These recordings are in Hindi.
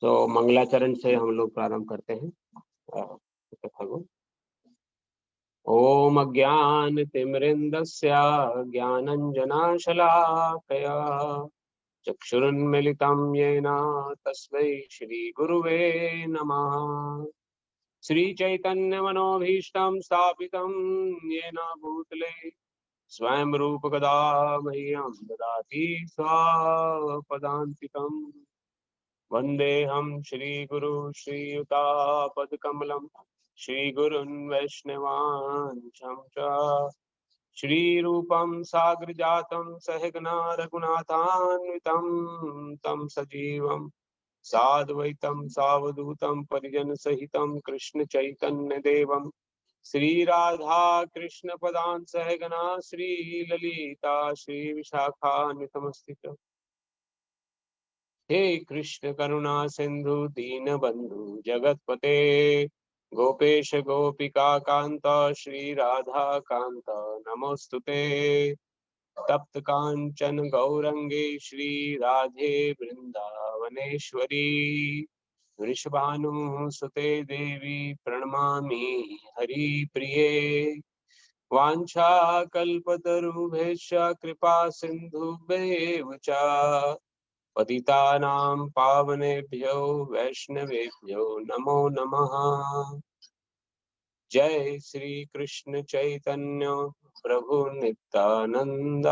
तो मंगलाचरण से हम लोग प्रारंभ करते हैं कथा को। ओम अज्ञानतिमिरिन्दस्य ज्ञानञ्जनशलाकया चक्षुरुन्मिलितं येन तस्मै श्रीगुरुवे नमः। श्रीचैतन्यमनोभीष्टं स्थापितं येन भूतले स्वयं रूपकदा मह्यं ददाति स्वपदान्तिकम्। वन्देऽहं श्रीगुरु श्रीयुतापदकमलं श्रीगुरुन् वैष्णवांशं च श्रीरूपं साग्रजातं सहगना रघुनाथान्वितं तं सजीवं साद्वैतं सावधूतं परिजनसहितं कृष्णचैतन्यदेवं श्रीराधा कृष्णपदान् सहगना श्रीललिता श्रीविशाखान्वितमस्तित। हे कृष्ण करुणा सिंधु दीनबंधु जगतपते गोपेश गोपिका कांत श्री राधा कांत नमोस्तुते। तप्त कांचन गौरंगे श्री राधे वृंदावनेश्वरी वृषभानुसुते देवी प्रणमामि हरिप्रिये। वाञ्छाकल्पतरुभ्यश्च कृपा सिन्धुभ्येव च पतितानां पावनेभ्यो वैष्णवेभ्यो नमो नमः। जय श्री कृष्ण चैतन्य प्रभु नित्यानंद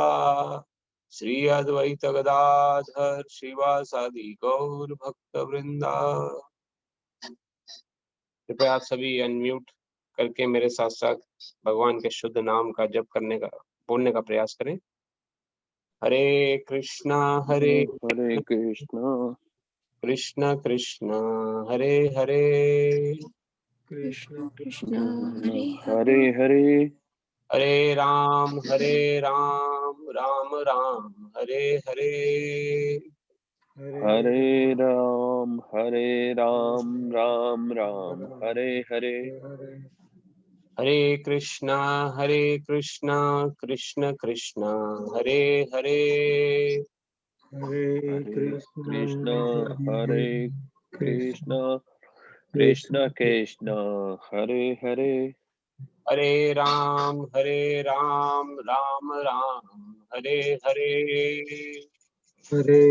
श्री अद्वैत गदाधर श्रीवासादि गौर भक्त वृंदा। कृपया आप सभी अनम्यूट करके मेरे साथ साथ भगवान के शुद्ध नाम का जप करने का बोलने का प्रयास करें। हरे कृष्णा हरे कृष्णा कृष्ण कृष्ण हरे हरे कृष्ण कृष्ण हरे हरे हरे राम राम राम हरे हरे हरे राम राम राम हरे हरे हरे कृष्णा कृष्ण कृष्ण हरे हरे हरे कृष्ण हरे कृष्ण कृष्ण कृष्ण हरे हरे हरे राम राम राम हरे हरे हरे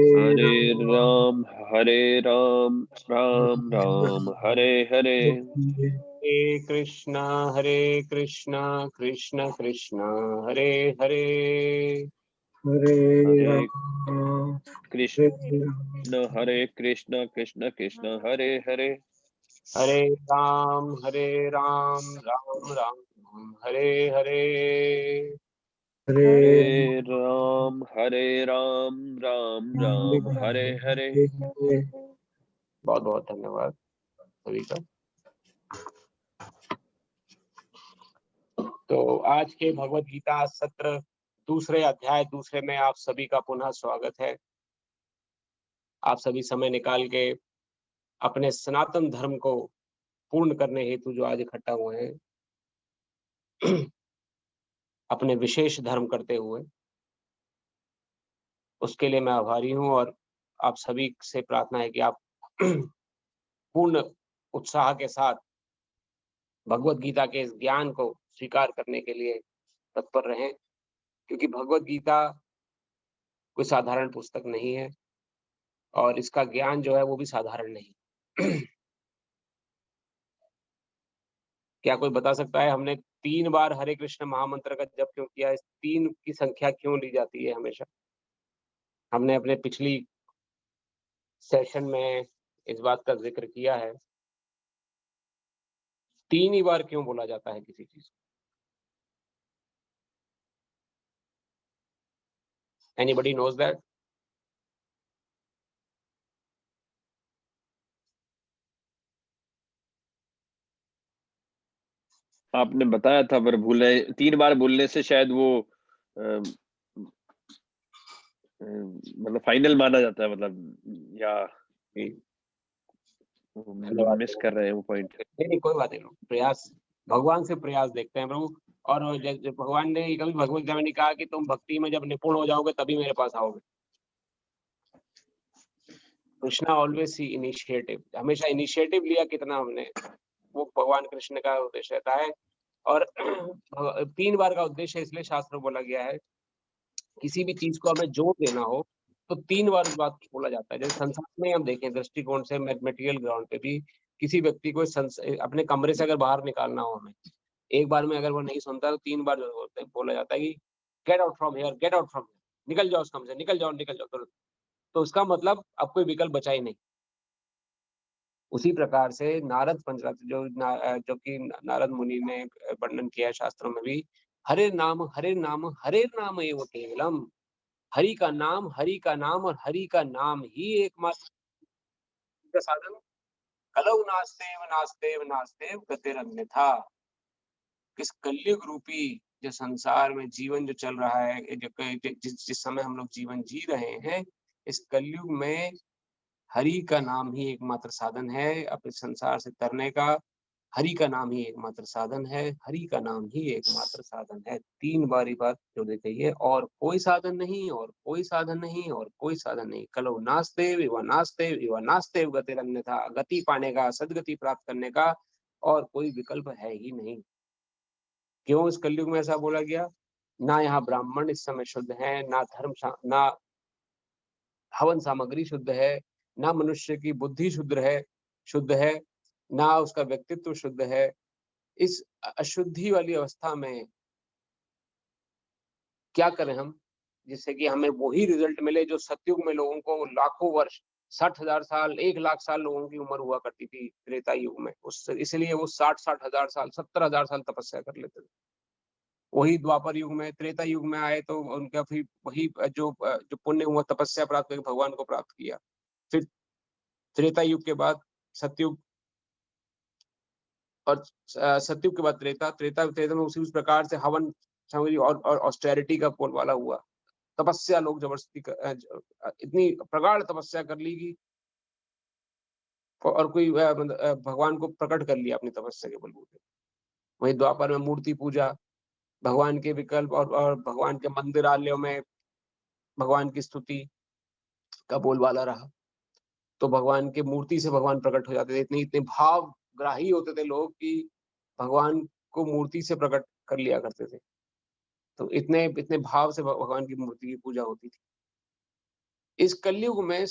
राम राम हरे हरे हरे कृष्णा कृष्ण कृष्ण हरे हरे हरे कृष्ण कृष्ण कृष्ण हरे हरे हरे राम राम हरे हरे हरे राम राम हरे हरे। बहुत बहुत धन्यवाद सभी का। तो आज के भगवत गीता सत्र दूसरे अध्याय दूसरे में आप सभी का पुनः स्वागत है। आप सभी समय निकाल के अपने सनातन धर्म को पूर्ण करने हेतु जो आज इकट्ठा हुए हैं अपने विशेष धर्म करते हुए, उसके लिए मैं आभारी हूं। और आप सभी से प्रार्थना है कि आप पूर्ण उत्साह के साथ भगवत गीता के इस ज्ञान को स्वीकार करने के लिए तत्पर रहें, क्योंकि भगवत गीता कोई साधारण पुस्तक नहीं है और इसका ज्ञान जो है वो भी साधारण नहीं। क्या कोई बता सकता है हमने 3 बार हरे कृष्ण महामंत्र का जप क्यों किया? इस 3 की संख्या क्यों ली जाती है हमेशा? हमने अपने पिछली सेशन में इस बात का जिक्र किया है। 3 ही बार क्यों बोला जाता है किसी चीज को? Anybody knows that? आपने बताया था पर भूले, 3 बार बोलने से शायद वो मतलब फाइनल माना जाता है, मतलब या मिस कर रहे हैं वो पॉइंट। नहीं, कोई बात नहीं। प्रयास, भगवान से प्रयास देखते हैं प्रभु। और भगवान ने कभी भगवत गीता में नहीं कहा कि तुम भक्ति में जब निपुण हो जाओगे तभी मेरे पास आओगे। कृष्णा ऑलवेज सी इनिशिएटिव, हमेशा इनिशिएटिव लिया कितना हमने, वो भगवान कृष्ण का उद्देश्य रहता है। और 3 बार का उद्देश्य इसलिए शास्त्र में बोला गया है, किसी भी चीज़ को हमें जोर देना हो, तो 3 बार उस बात को बोला जाता है। जैसे संसार में हम देखें दृष्टिकोण से मैथमेटिकल ग्राउंड पे भी, किसी व्यक्ति को अपने कमरे से अगर बाहर निकालना हो हमें, एक बार में अगर वो नहीं सुनता तो 3 बार जो बोलते हैं बोला जाता है कि get out from here, get out from here, निकल जाओ उस कमरे से, निकल जाओ तुरंत। तो उसका मतलब अब कोई विकल्प बचा ही नहीं। उसी प्रकार से नारद पंचरात्र जो कि नारद मुनि ने वर्णन किया है शास्त्रों में भी, हरे नाम, हरे नाम, हरे नाम एव केवलम। हरि का नाम, हरि का नाम और हरि का नाम ही एकमात्र का साधन। कलौ नास्तेव नास्तेव नास्तेव गतिरन्यथा। इस कलयुग रूपी जो संसार में जीवन जो चल रहा है, जिस समय हम लोग जीवन जी रहे हैं, इस कलयुग में हरि का नाम ही एकमात्र साधन है अपने संसार से तरने का। हरि का नाम ही एकमात्र साधन है, हरि का नाम ही एकमात्र साधन है। 3 बार ये बात जोड़नी चाहिए, और कोई साधन नहीं, और कोई साधन नहीं, और कोई साधन नहीं। कलो नास्तेव इव नास्तेव इव नास्तेव गतिरन्यथा। गति पाने का, सदगति प्राप्त करने का और कोई विकल्प है ही नहीं। क्यों इस कलयुग में ऐसा बोला गया? ना यहाँ ब्राह्मण इस समय शुद्ध है, ना हवन सामग्री शुद्ध है, ना मनुष्य की बुद्धि शुद्ध है, ना उसका व्यक्तित्व शुद्ध है। इस अशुद्धि वाली अवस्था में क्या करें हम, जिससे कि हमें वही रिजल्ट मिले जो सतयुग में लोगों को लाखों वर्ष, 60,000 साल, 1,00,000 साल लोगों की उम्र हुआ करती थी त्रेता युग में। उस इसलिए वो 60-60 हजार साल, 70,000 साल तपस्या कर लेते थे। वही द्वापर युग में, त्रेता युग में आए तो उनका फिर वही जो पुण्य हुआ, तपस्या प्राप्त करके भगवान को प्राप्त किया। फिर त्रेता युग के बाद सतयुग, और सतयुग के बाद त्रेता में उसी उस प्रकार से हवन सामग्री और ऑस्टेरिटी का बोलबाला हुआ। तपस्या लोग जबरदस्ती इतनी प्रगाढ़ तपस्या कर ली कि और कोई भगवान को प्रकट कर लिया अपनी तपस्या के बलबूते। वहीं द्वापर में मूर्ति पूजा, भगवान के विकल्प और भगवान के मंदिरालयों में भगवान की स्तुति का बोलबाला रहा। तो भगवान के मूर्ति से भगवान प्रकट हो जाते थे। इतने इतने भावग्राही होते थे लोग कि भगवान को मूर्ति से प्रकट कर लिया करते थे। तो इतने इतने भाव से भगवान की मूर्ति की पूजा होती थी। इस कलयुग में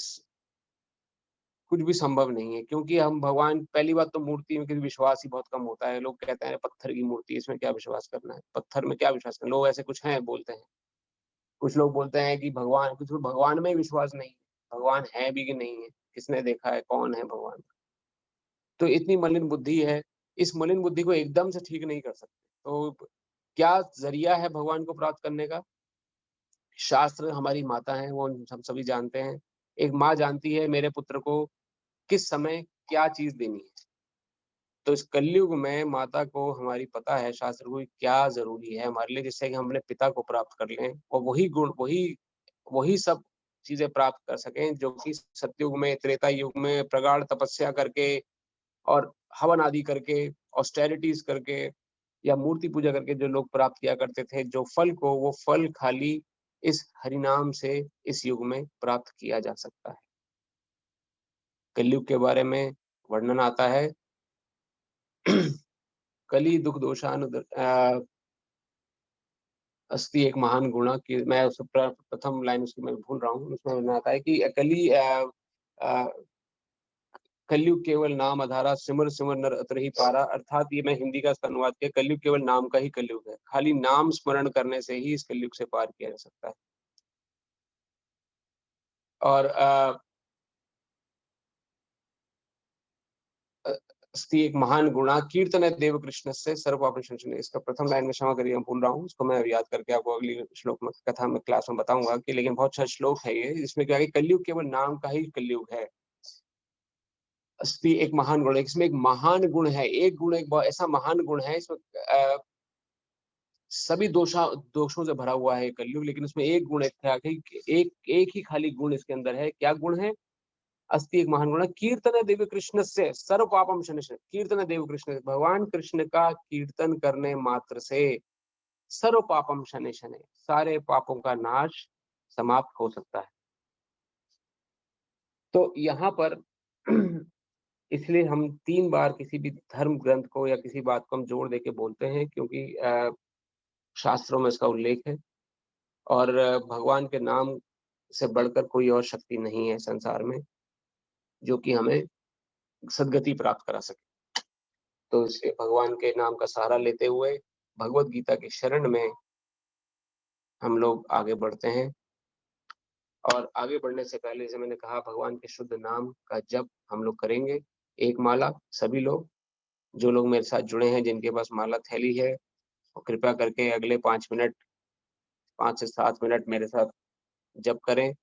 कुछ भी संभव नहीं है, क्योंकि हम भगवान, पहली बात तो मूर्ति में विश्वास ही बहुत कम होता है। लोग कहते हैं पत्थर की मूर्ति, इसमें क्या विश्वास करना है, पत्थर में क्या विश्वास करना। लोग ऐसे कुछ हैं बोलते हैं। कुछ लोग बोलते हैं कि भगवान, कुछ लोग भगवान में ही विश्वास नहीं है, भगवान है भी कि नहीं है, किसने देखा है, कौन है भगवान। तो इतनी मलिन बुद्धि है, इस मलिन बुद्धि को एकदम से ठीक नहीं कर सकते। तो क्या जरिया है भगवान को प्राप्त करने का? शास्त्र हमारी माता है, वो हम सभी जानते हैं। एक माँ जानती है मेरे पुत्र को किस समय क्या चीज देनी है। तो इस कलयुग में माता को हमारी पता है, शास्त्र को, क्या जरूरी है हमारे लिए, जिससे कि हम अपने पिता को प्राप्त कर लें और वही गुण, वही सब चीजें प्राप्त कर सकें जो कि सतयुग में, त्रेता युग में प्रगाढ़ तपस्या करके और हवन आदि करके, ऑस्टेरिटीज करके या मूर्ति पूजा करके जो लोग प्राप्त किया करते थे, जो फल को, वो फल खाली इस हरिनाम से इस युग में प्राप्त किया जा सकता है। कलयुग के बारे में वर्णन आता है कली दुख दोषानु अस्ति एक महान गुणा की, मैं उस प्रथम लाइन उसकी मैं भूल रहा हूँ। उसमें वर्णन आता है कि कलयुग केवल नाम आधारा, सिमर सिमर नर अतरहि पारा। अर्थात ये मैं हिंदी का इसका अनुवाद किया, कलयुग केवल नाम का ही कलयुग है, खाली नाम स्मरण करने से ही इस कलयुग से पार किया जा सकता है। और अस्ति एक महान गुणा कीर्तन है देव कृष्ण से सर्वपापनिशंसने। इसका प्रथम लाइन में क्षमा करिए, मैं भूल रहा हूँ, उसको मैं याद करके आपको अगली श्लोक में, कथा में, क्लास में बताऊंगा कि, लेकिन बहुत अच्छा श्लोक है ये, जिसमें क्या है, कलयुग केवल नाम का ही कलयुग है। अस्ति एक महान गुण है, इसमें एक महान गुण है, एक गुण, एक ऐसा महान गुण है इसमें, सभी दोषों से भरा हुआ है कलयुग, लेकिन उसमें एक गुण एक ही खाली गुण इसके अंदर है। क्या गुण है? अस्ति एक महान गुण, कीर्तन देव कृष्ण से सर्व पापम शनिश। कीर्तन देव कृष्ण, भगवान कृष्ण का कीर्तन करने मात्र से सर्व पापम शनि शनि, सारे पापों का नाश समाप्त हो सकता है। तो यहाँ पर इसलिए हम 3 बार किसी भी धर्म ग्रंथ को या किसी बात को हम जोड़ देके बोलते हैं, क्योंकि शास्त्रों में इसका उल्लेख है और भगवान के नाम से बढ़कर कोई और शक्ति नहीं है संसार में, जो कि हमें सद्गति प्राप्त करा सके। तो इसलिए भगवान के नाम का सहारा लेते हुए भगवत गीता की शरण में हम लोग आगे बढ़ते हैं। और आगे बढ़ने से पहले, जैसे मैंने कहा, भगवान के शुद्ध नाम का जप हम लोग करेंगे, एक माला। सभी लोग, जो लोग मेरे साथ जुड़े हैं, जिनके पास माला थैली है, वो कृपया करके अगले 5 मिनट, 5 से 7 मिनट मेरे साथ जप करें।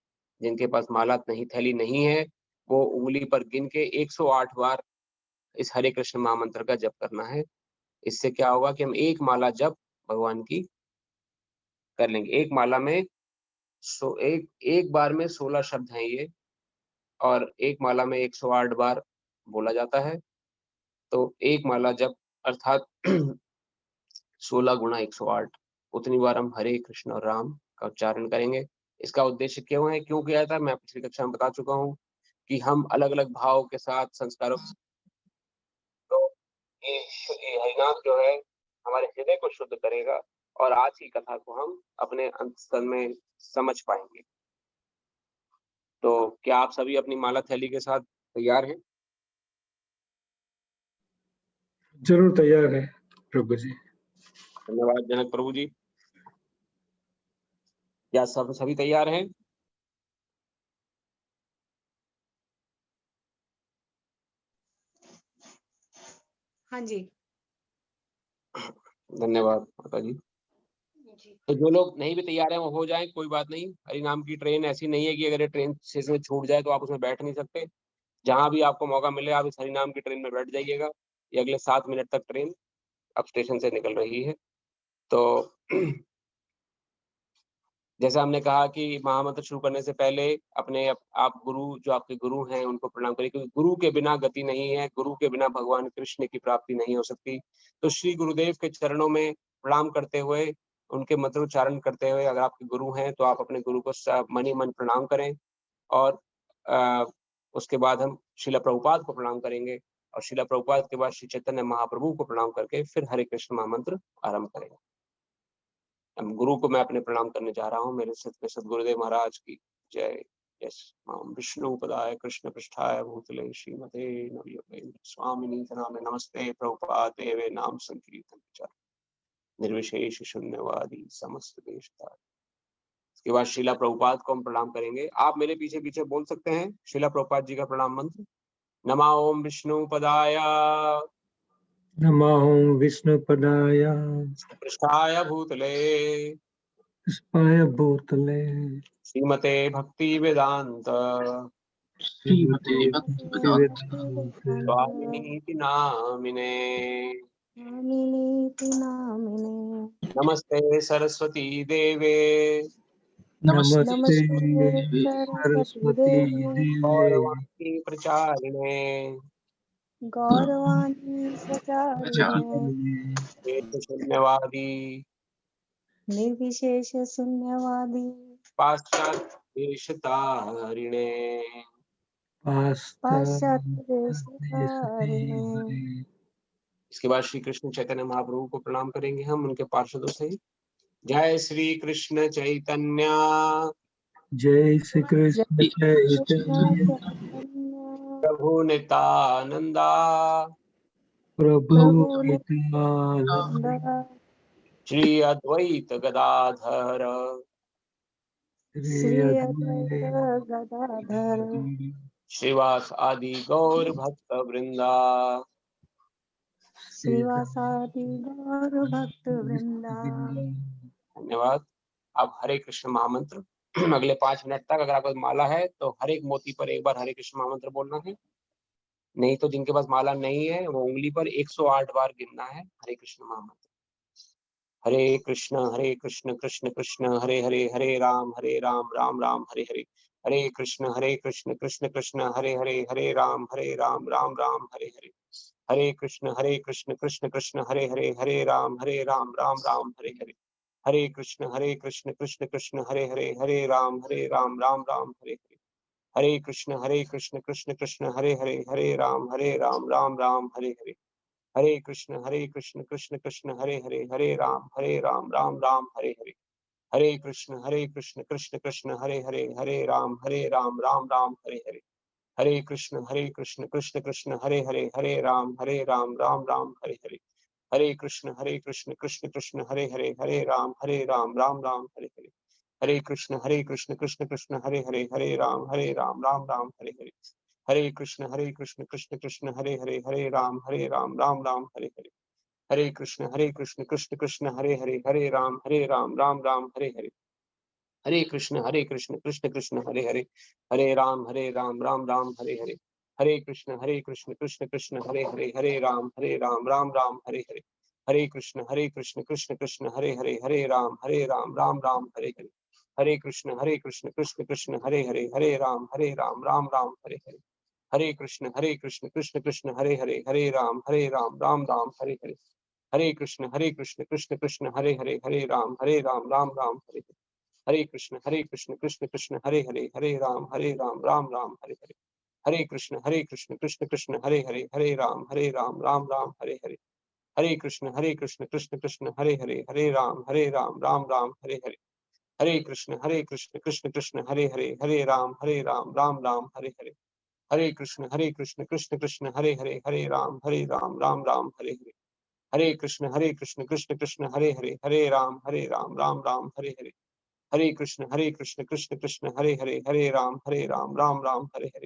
जिनके पास माला नहीं, थैली नहीं है, वो उँगली पर गिन के 108 बार इस हरे कृष्ण महामंत्र का जप करना है। इससे क्या होगा कि हम एक माला जप भगवान की कर लेंगे। एक माला में एक बार में 16 शब्द हैं ये, और एक माला में 108 बार बोला जाता है। तो एक माला जप अर्थात 16 गुणा 108, उतनी बार हम हरे कृष्ण और राम का उच्चारण करेंगे। इसका उद्देश्य क्यों किया था, मैं पिछली कक्षा में बता चुका हूँ कि हम अलग-अलग भाव के साथ संस्कारों, तो ये हरिनाम जो है हमारे हृदय को शुद्ध करेगा और आज की कथा को हम अपने अंतःस्थल में समझ पाएंगे। तो क्या आप सभी अपनी माला थैली के साथ तैयार हैं? जरूर तैयार है प्रभु जी। धन्यवाद जनक प्रभु जी। क्या सभी तैयार हैं? हाँ जी। धन्यवाद माता जी। तो जो लोग नहीं भी तैयार हैं वो हो जाएं, कोई बात नहीं। हरि नाम की ट्रेन ऐसी नहीं है कि अगर ये ट्रेन स्टेशन में छूट जाए तो आप उसमें बैठ नहीं सकते। जहां भी आपको मौका मिले आप इस हरि नाम की ट्रेन में बैठ जाइएगा। ये अगले 7 मिनट तक ट्रेन अब स्टेशन से निकल रही है। तो जैसा हमने कहा कि महामंत्र शुरू करने से पहले अपने आप गुरु, जो आपके गुरु हैं, उनको प्रणाम करिए, क्योंकि गुरु के बिना गति नहीं है, गुरु के बिना भगवान कृष्ण की प्राप्ति नहीं हो सकती। तो श्री गुरुदेव के चरणों में प्रणाम करते हुए, उनके मंत्रोच्चारण करते हुए, अगर आपके गुरु हैं तो आप अपने गुरु को मन ही मन प्रणाम करें। और उसके बाद हम श्रील प्रभुपाद को प्रणाम करेंगे और श्रील प्रभुपाद के बाद श्री चैतन्य महाप्रभु को प्रणाम करके फिर हरे कृष्ण महामंत्र आरंभ करेंगे। गुरु को मैं अपने प्रणाम करने जा रहा हूँ। मेरे सदगुरुदेव महाराज की जय। यस माम विष्णु पदाय कृष्ण पृष्ठाय भूतले श्रीमते नवयोगेन्द्र स्वामिनी नामे नमस्ते प्रभुपाद देवे नाम संकीर्तन विचार निर्विशेष शून्यवादी समस्त देशतार। इसके बाद श्रीला प्रभुपाद को हम प्रणाम करेंगे। आप मेरे पीछे पीछे बोल सकते हैं श्रीला प्रभुपाद जी का प्रणाम मंत्र। नमा ओम विष्णु पदाय नमो विष्णुपदाय पृष्ठाय भूतले पुष्पाय भूतले श्रीमते भक्ति वेदांत श्रीमते स्वामिनीति नामिने नामिने नमस्ते सरस्वती देवे नमस्ते सरस्वती देवे गौरवाणी प्रचारिणे गौरवाणी प्रचारिणे शून्यवादी निर्विशेष शून्यवादी पाश्चात्य देशतारिणे पाश्चात्य देशतारिणे। इसके बाद श्री कृष्ण चैतन्य महाप्रभु को प्रणाम करेंगे हम उनके पार्षदों से। जय श्री कृष्ण चैतन्य जय श्री कृष्ण चैतन्य प्रभु नित्यानंदा प्रभु नित्यानंद श्री अद्वैत गदाधर श्री अद्वैत गदाधर श्रीवास आदि गौर भक्त वृंदा श्रीवासादि गौर भक्त वृंदा। धन्यवाद। अब हरे कृष्ण महामंत्र अगले 5 मिनट तक, अगर आपके पास माला है तो हर एक मोती पर एक बार हरे कृष्ण महामंत्र बोलना है। नहीं तो जिनके पास माला नहीं है वो उंगली पर 108 बार गिनना है हरे कृष्ण महामंत्र। हरे कृष्ण कृष्ण कृष्ण हरे हरे, हरे राम राम राम हरे हरे, हरे कृष्ण कृष्ण कृष्ण हरे हरे, हरे राम राम राम हरे हरे, हरे कृष्ण कृष्ण कृष्ण हरे हरे, हरे राम राम राम हरे हरे, हरे कृष्ण कृष्ण कृष्ण हरे हरे, हरे राम राम राम हरे हरे, हरे कृष्ण कृष्ण कृष्ण हरे हरे, हरे राम राम राम हरे हरे। हरे कृष्ण कृष्ण कृष्ण हरे हरे राम राम हरे हरे। हरे कृष्ण कृष्ण कृष्ण हरे राम राम हरे हरे। हरे कृष्ण कृष्ण कृष्ण हरे राम राम हरे हरे। हरे कृष्ण कृष्ण कृष्ण हरे राम राम हरे हरे। हरे कृष्ण कृष्ण कृष्ण हरे राम राम हरे हरे। हरे कृष्ण कृष्ण कृष्ण हरे राम राम हरे हरे। हरे कृष्ण कृष्ण कृष्ण हरे राम राम हरे हरे। हरे कृष्ण कृष्ण कृष्ण हरे राम राम हरे हरे। हरे कृष्ण कृष्ण कृष्ण हरे राम राम हरे हरे। हरे कृष्ण कृष्ण कृष्ण हरे राम राम हरे हरे। हरे कृष्ण कृष्ण कृष्ण हरे राम राम हरे हरे। हरे कृष्ण कृष्ण कृष्ण हरे राम राम हरे हरे। हरे कृष्ण कृष्ण कृष्ण हरे राम राम हरे हरे। हरे कृष्ण कृष्ण कृष्ण हरे राम राम हरे हरे। हरे कृष्ण कृष्ण कृष्ण हरे राम राम हरे हरे। हरे कृष्ण कृष्ण कृष्ण हरे राम राम हरे हरे। हरे कृष्ण कृष्ण कृष्ण हरे राम राम हरे हरे। हरे कृष्ण कृष्ण कृष्ण हरे राम राम हरे हरे। हरे कृष्ण कृष्ण कृष्ण हरे राम राम हरे हरे। हरे कृष्ण कृष्ण कृष्ण हरे राम हरे हरे। हरे कृष्ण कृष्ण कृष्ण हरे राम हरे हरे। हरे कृष्ण कृष्ण कृष्ण हरे राम हरे हरे। हरे कृष्ण कृष्ण कृष्ण हरे राम हरे हरे। हरे कृष्ण कृष्ण कृष्ण हरे राम हरे हरे। हरे कृष्ण कृष्ण कृष्ण हरे राम हरे हरे। हरे कृष्ण कृष्ण कृष्ण हरे राम हरे हरे। हरे कृष्ण कृष्ण कृष्ण हरे राम हरे हरे।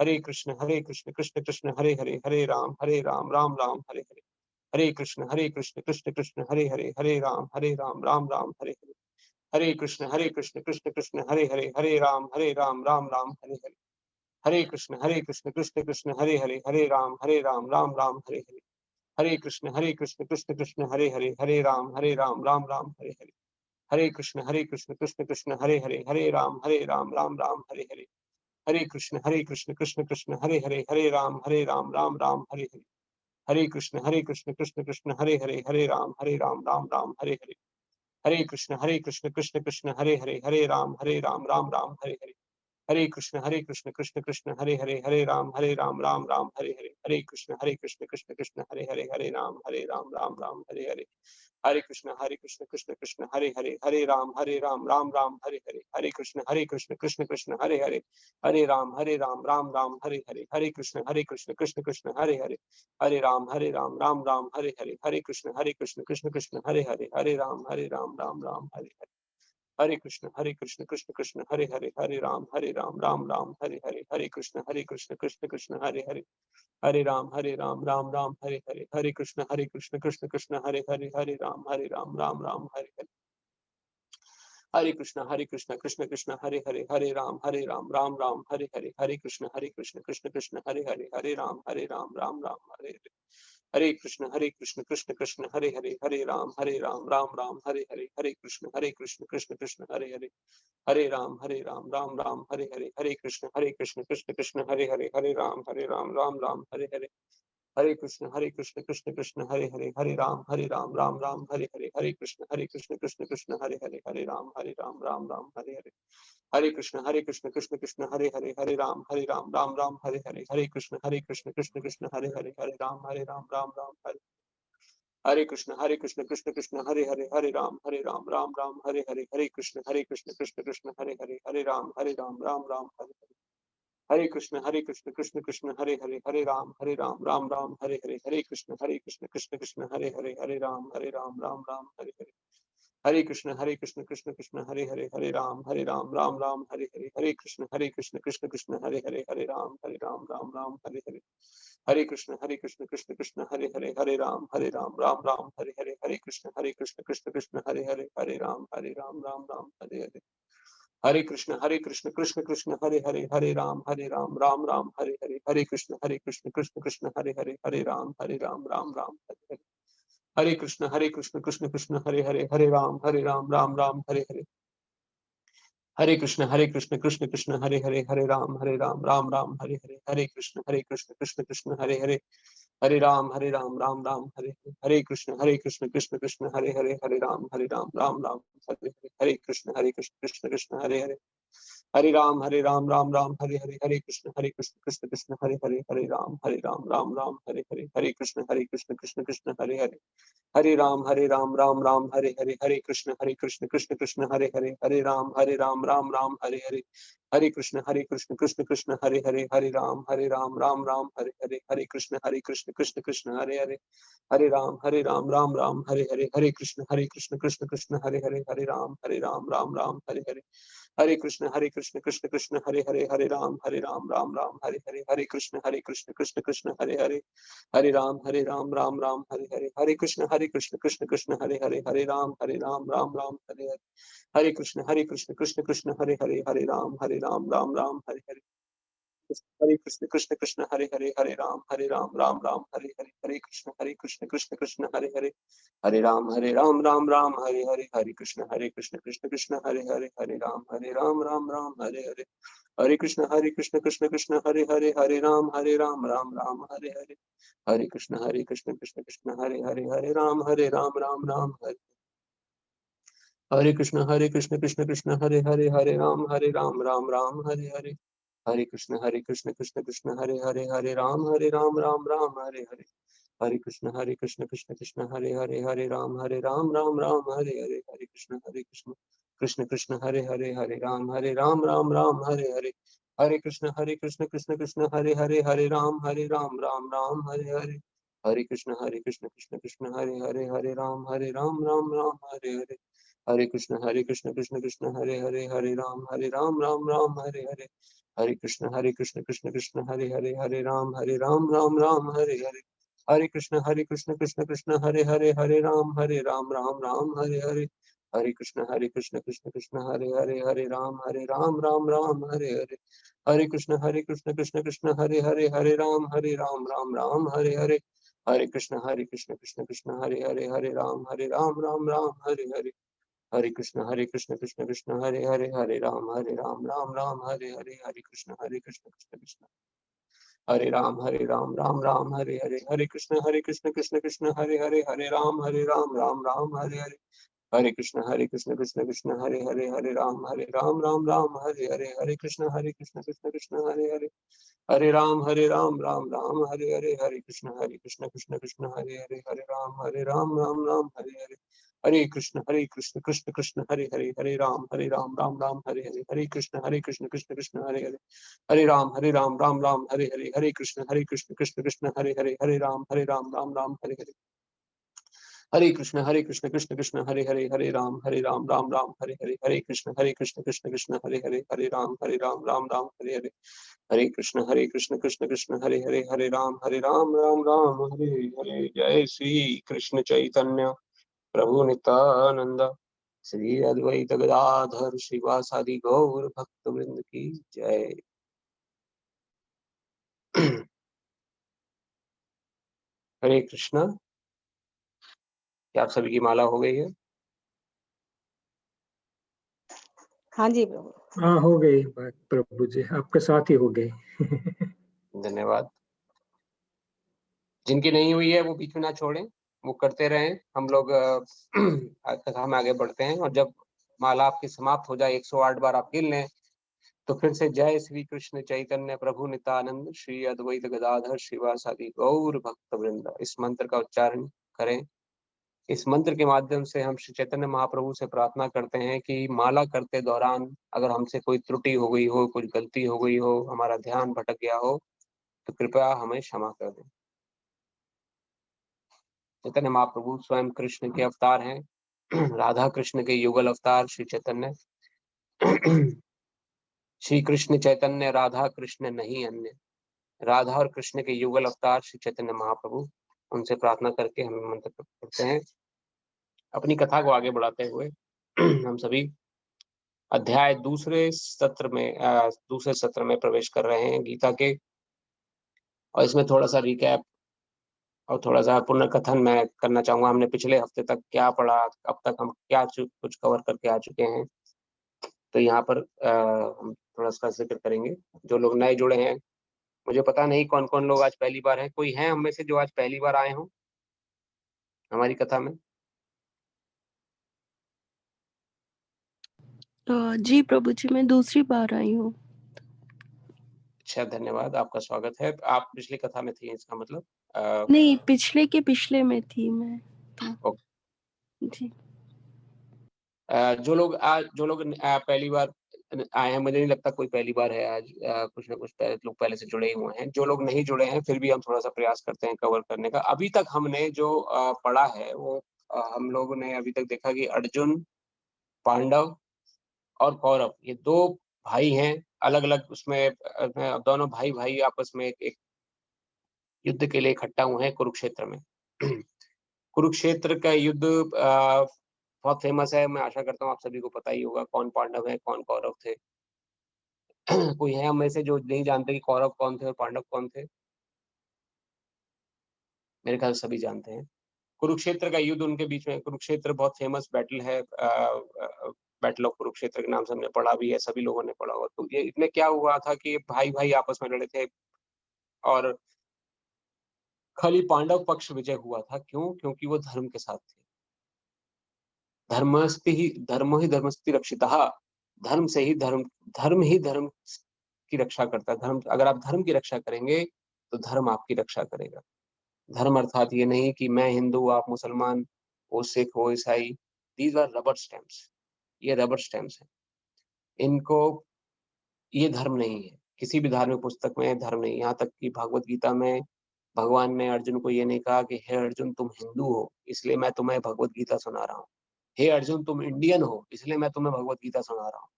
हरे कृष्ण कृष्ण कृष्ण हरे राम हरे हरे। हरे कृष्ण कृष्ण कृष्ण हरे राम हरे हरे। हरे कृष्ण कृष्ण कृष्ण हरे राम हरे हरे। हरे कृष्ण कृष्ण कृष्ण हरे राम हरे हरे। हरे कृष्ण कृष्ण कृष्ण हरे राम राम हरे हरे। हरे कृष्ण कृष्ण कृष्ण हरे राम राम हरे हरे। हरे कृष्ण कृष्ण कृष्ण हरे राम राम हरे हरे। हरे कृष्ण कृष्ण कृष्ण हरे राम राम हरे हरे। हरे कृष्ण कृष्ण कृष्ण हरे राम राम हरे हरे। हरे कृष्ण कृष्ण कृष्ण हरे राम राम हरे हरे। हरे कृष्ण कृष्ण कृष्ण हरे राम राम हरे हरे। हरे कृष्ण कृष्ण कृष्ण हरे राम राम हरे हरे। हरे कृष्ण कृष्ण कृष्ण हरे राम राम हरे हरे। हरे कृष्ण कृष्ण कृष्ण हरे राम राम हरे हरे। हरे कृष्ण कृष्ण कृष्ण हरे राम राम हरे हरे। हरे कृष्ण कृष्ण कृष्ण हरे राम राम हरे हरे। हरे कृष्ण कृष्ण कृष्ण हरे राम राम हरे हरे। हरे कृष्ण कृष्ण कृष्ण हरे राम राम हरे हरे। हरे कृष्ण कृष्ण कृष्ण हरे राम राम हरे हरे। हरे कृष्ण कृष्ण कृष्ण हरे राम राम हरे। हरे कृष्ण कृष्ण कृष्ण हरे राम राम हरे हरे। हरे कृष्ण कृष्ण कृष्ण हरे राम राम हरे हरे। हरे कृष्ण कृष्ण कृष्ण हरे राम राम हरे हरे। हरे कृष्ण कृष्ण कृष्ण हरे राम राम हरे हरे। हरे कृष्ण कृष्ण कृष्ण हरे राम हरे हरे। हरे कृष्ण कृष्ण कृष्ण हरे राम राम हरे हरे। हरे कृष्ण कृष्ण कृष्ण हरे राम राम हरे हरे। हरे कृष्ण कृष्ण कृष्ण हरे राम राम हरे हरे। हरे कृष्ण कृष्ण कृष्ण हरे राम राम हरे हरे। हरे कृष्ण कृष्ण कृष्ण हरे राम राम हरे हरे। हरे कृष्ण कृष्ण कृष्ण हरे राम राम हरे हरे। हरे कृष्ण कृष्ण कृष्ण हरे राम राम हरे हरे। हरे कृष्ण कृष्ण कृष्ण हरे राम राम हरे हरे। हरे कृष्ण कृष्ण कृष्ण हरे राम राम हरे हरे। हरे कृष्ण कृष्ण कृष्ण हरे हरे। हरे राम राम राम हरे हरे, हरे कृष्ण कृष्ण कृष्ण हरे हरे, हरे राम राम राम हरे हरे, हरे कृष्ण कृष्ण कृष्ण हरे हरे, हरे राम राम राम हरे हरे, हरे कृष्ण कृष्ण कृष्ण हरे हरे, हरे राम राम राम हरे हरे, हरे कृष्ण कृष्ण कृष्ण हरे हरे, हरे राम राम राम हरे हरे, हरे कृष्ण कृष्ण कृष्ण हरे हरे, हरे राम राम राम हरे हरे, हरे कृष्ण कृष्ण कृष्ण हरे हरे, हरे राम राम राम हरे हरे, हरे कृष्ण कृष्ण कृष्ण हरे हरे, हरे राम राम राम हरे हरे, हरे कृष्ण कृष्ण कृष्ण हरे हरे, हरे राम राम राम हरे हरे, हरे कृष्ण कृष्ण कृष्ण हरे हरे, हरे राम राम राम हरे हरे, हरे कृष्ण कृष्ण कृष्ण हरे हरे, हरे राम राम राम हरे हरे, हरे कृष्ण कृष्ण हरे हरे, हरे राम राम राम हरे हरे, हरे कृष्ण कृष्ण कृष्ण हरे हरे, हरे राम राम राम हरे हरे, हरे कृष्ण कृष्ण कृष्ण हरे हरे, हरे राम राम राम हरे हरे, हरे कृष्ण कृष्ण कृष्ण हरे हरे, हरे राम राम राम हरे हरे, हरे कृष्ण कृष्ण कृष्ण हरे हरे, हरे राम राम राम हरे, हरे कृष्ण कृष्ण कृष्ण हरे हरे, हरे राम राम राम हरे हरे, हरे कृष्ण कृष्ण कृष्ण हरे हरे, हरे राम राम राम हरे हरे, हरे कृष्ण कृष्ण कृष्ण हरे हरे, हरे राम राम राम हरे हरे, हरे कृष्ण कृष्ण कृष्ण हरे हरे, हरे राम राम राम हरे हरे, हरे कृष्ण कृष्ण कृष्ण हरे हरे, हरे राम राम हरे हरे, हरे कृष्ण कृष्ण कृष्ण हरे हरे, हरे राम राम राम हरे हरे, हरे कृष्ण कृष्ण कृष्ण हरे हरे, हरे राम राम राम हरे हरे, हरे कृष्ण कृष्ण कृष्ण हरे हरे, हरे राम राम राम हरे हरे, हरे कृष्ण कृष्ण कृष्ण हरे हरे, हरे राम राम राम हरे हरे, हरे कृष्ण कृष्ण कृष्ण हरे हरे, हरे राम राम राम हरे हरे, हरे कृष्ण कृष्ण कृष्ण हरे हरे, हरे राम राम राम हरे हरे, हरे कृष्ण कृष्ण कृष्ण हरे हरे, हरे राम राम राम हरे हरे, हरे कृष्ण कृष्ण कृष्ण हरे हरे, हरे राम राम राम हरे हरे, हरे कृष्ण कृष्ण कृष्ण हरे राम राम राम हरे हरे, हरे कृष्ण कृष्ण कृष्ण हरे हरे, हरे राम राम राम हरे हरे, हरे कृष्ण कृष्ण कृष्ण हरे हरे, हरे राम राम राम हरे हरे, हरे कृष्ण कृष्ण कृष्ण हरे हरे, हरे राम राम राम हरे हरे, हरे कृष्ण कृष्ण कृष्ण हरे हरे, हरे राम राम राम हरे हरे, हरे कृष्ण कृष्ण कृष्ण हरे हरे, हरे राम राम राम हरे हरे, हरे कृष्ण कृष्ण कृष्ण हरे हरे, हरे राम राम राम हरे हरे, हरे कृष्ण कृष्ण कृष्ण हरे हरे, हरे राम राम राम हरे हरे, हरे कृष्ण कृष्ण कृष्ण हरे हरे, हरे राम राम राम हरे हरे, हरे कृष्ण कृष्ण कृष्ण हरे हरे, हरे राम राम राम हरे हरे, हरे कृष्ण कृष्ण कृष्ण हरे हरे, हरे राम राम राम हरे हरे, जय श्री कृष्ण चैतन्य प्रभु नित्यानंद, श्री अद्वैत गदाधर श्रीवासादि गौर भक्त वृंद की जय। हरे कृष्णा। क्या आप सभी की माला हो गई है? हाँ जी प्रभु। हाँ हो गई बात प्रभु जी, आपके साथ ही हो गई। धन्यवाद। जिनकी नहीं हुई है वो बीच में ना छोड़ें, वो करते रहें। हम लोग कथा में आगे बढ़ते हैं, और जब माला आपकी समाप्त हो जाए 108 बार आप गिन लें, तो फिर से जय श्री कृष्ण चैतन्य प्रभु नित्यानंद श्री अद्वैत गदाधर श्रीवासादि गौर भक्त वृंद, इस मंत्र का उच्चारण करें। इस मंत्र के माध्यम से हम श्री चैतन्य महाप्रभु से प्रार्थना करते हैं कि माला करते दौरान अगर हमसे कोई त्रुटि हो गई हो, कुछ गलती हो गई हो, हमारा ध्यान भटक गया हो, तो कृपया हमें क्षमा कर दें। चैतन्य महाप्रभु स्वयं कृष्ण के अवतार हैं, राधा कृष्ण के युगल अवतार श्री चैतन्य। श्री कृष्ण चैतन्य राधा कृष्ण नहीं अन्य, राधा और कृष्ण के युगल अवतार श्री चैतन्य महाप्रभु, उनसे प्रार्थना करके हम मंत्र करते हैं। अपनी कथा को आगे बढ़ाते हुए हम सभी अध्याय दूसरे सत्र में प्रवेश कर रहे हैं गीता के, और इसमें थोड़ा सा रिकैप और थोड़ा सा पुनर्कथन मैं करना चाहूंगा। हमने पिछले हफ्ते तक क्या पढ़ा, अब तक हम क्या कुछ कवर करके आ चुके हैं, तो यहाँ पर हम थोड़ा सा जिक्र करेंगे। जो लोग नए जुड़े हैं, मुझे पता नहीं कौन कौन लोग आज पहली बार हैं। कोई है हम में से जो आज पहली बार आए हों हमारी कथा में? जी प्रभु जी, मैं दूसरी बार आई हूँ। अच्छा, धन्यवाद, आपका स्वागत है। आप पिछली कथा में थी इसका मतलब? नहीं, पिछले के पिछले में थी मैं तो। ओके। जी। जो लोग पहली बार आए हैं, मुझे नहीं लगता कोई पहली बार है आज। कुछ ना कुछ लोग पहले से जुड़े ही हुए हैं। जो लोग नहीं जुड़े हैं, फिर भी हम थोड़ा-सा प्रयास करते हैं कवर करने का। अभी तक हमने जो पढ़ा है वो हम लोगों ने अभी तक देखा कि अर्जुन, पांडव और कौरव, ये 2 भाई हैं, अलग-अलग उसमें दोनों भाई-भाई आपस में एक युद्ध के लिए इकट्ठा हुए हैं कुरुक्षेत्र में। कुरुक्षेत्र का युद्ध बहुत फेमस है, मैं आशा करता हूँ आप सभी को पता ही होगा कौन पांडव है, कौन कौरव थे। कोई है हम में से जो नहीं जानते कि कौरव कौन थे और पांडव कौन थे? मेरे ख्याल से सभी जानते हैं। कुरुक्षेत्र का युद्ध उनके बीच में, कुरुक्षेत्र बहुत फेमस बैटल है। बैटल ऑफ कुरुक्षेत्र के नाम से हमने पढ़ा भी है, सभी लोगों ने पढ़ा होगा। तो ये इसमें क्या हुआ था कि भाई-भाई आपस में लड़े थे और खाली पांडव पक्ष विजय हुआ था। क्यों? क्योंकि वो धर्म के साथ थे। धर्मो हि धर्मस्ति रक्षितः। धर्म से ही धर्म की रक्षा करता है। धर्म, अगर आप धर्म की रक्षा करेंगे, तो धर्म आपकी रक्षा करेगा। धर्म अर्थात ये नहीं कि मैं हिंदू, आप मुसलमान, वो सिख, वो ईसाई। These are rubber stamps. ये रबर स्टैम्प्स हैं। इनको ये धर्म नहीं है। किसी भी धार्मिक पुस्तक में धर्म नहीं है। यहाँ तक कि भगवत गीता में भगवान ने अर्जुन को ये नहीं कहा कि हे अर्जुन तुम हिंदू हो, इसलिए मैं तुम्हें भगवत गीता सुना रहा हूँ। हे अर्जुन तुम इंडियन हो, इसलिए मैं तुम्हें भगवत गीता सुना रहा हूँ।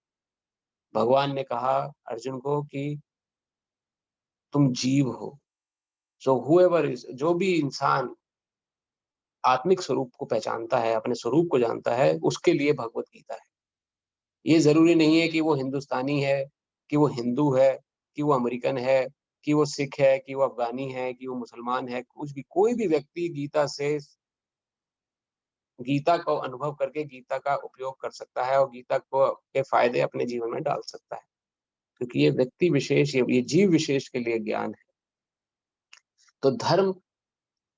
भगवान ने कहा अर्जुन को कि तुम जीव हो। सो हूएवर इज, जो भी इंसान आत्मिक स्वरूप को पहचानता है, अपने स्वरूप को जानता है, उसके लिए भगवत गीता है। ये ज़रूरी नहीं है कि वो हिंदुस्तानी है, कि वो हिंदू है, कि वो अमेरिकन है, कि वो सिख है, कि वो अफ़गानी है, कि वो मुसलमान है, कुछ भी, कोई भी व्यक्ति गीता को अनुभव करके गीता का उपयोग कर सकता है और गीता को के फ़ायदे अपने जीवन में डाल सकता है। क्योंकि ये व्यक्ति विशेष, ये जीव विशेष के लिए ज्ञान है। तो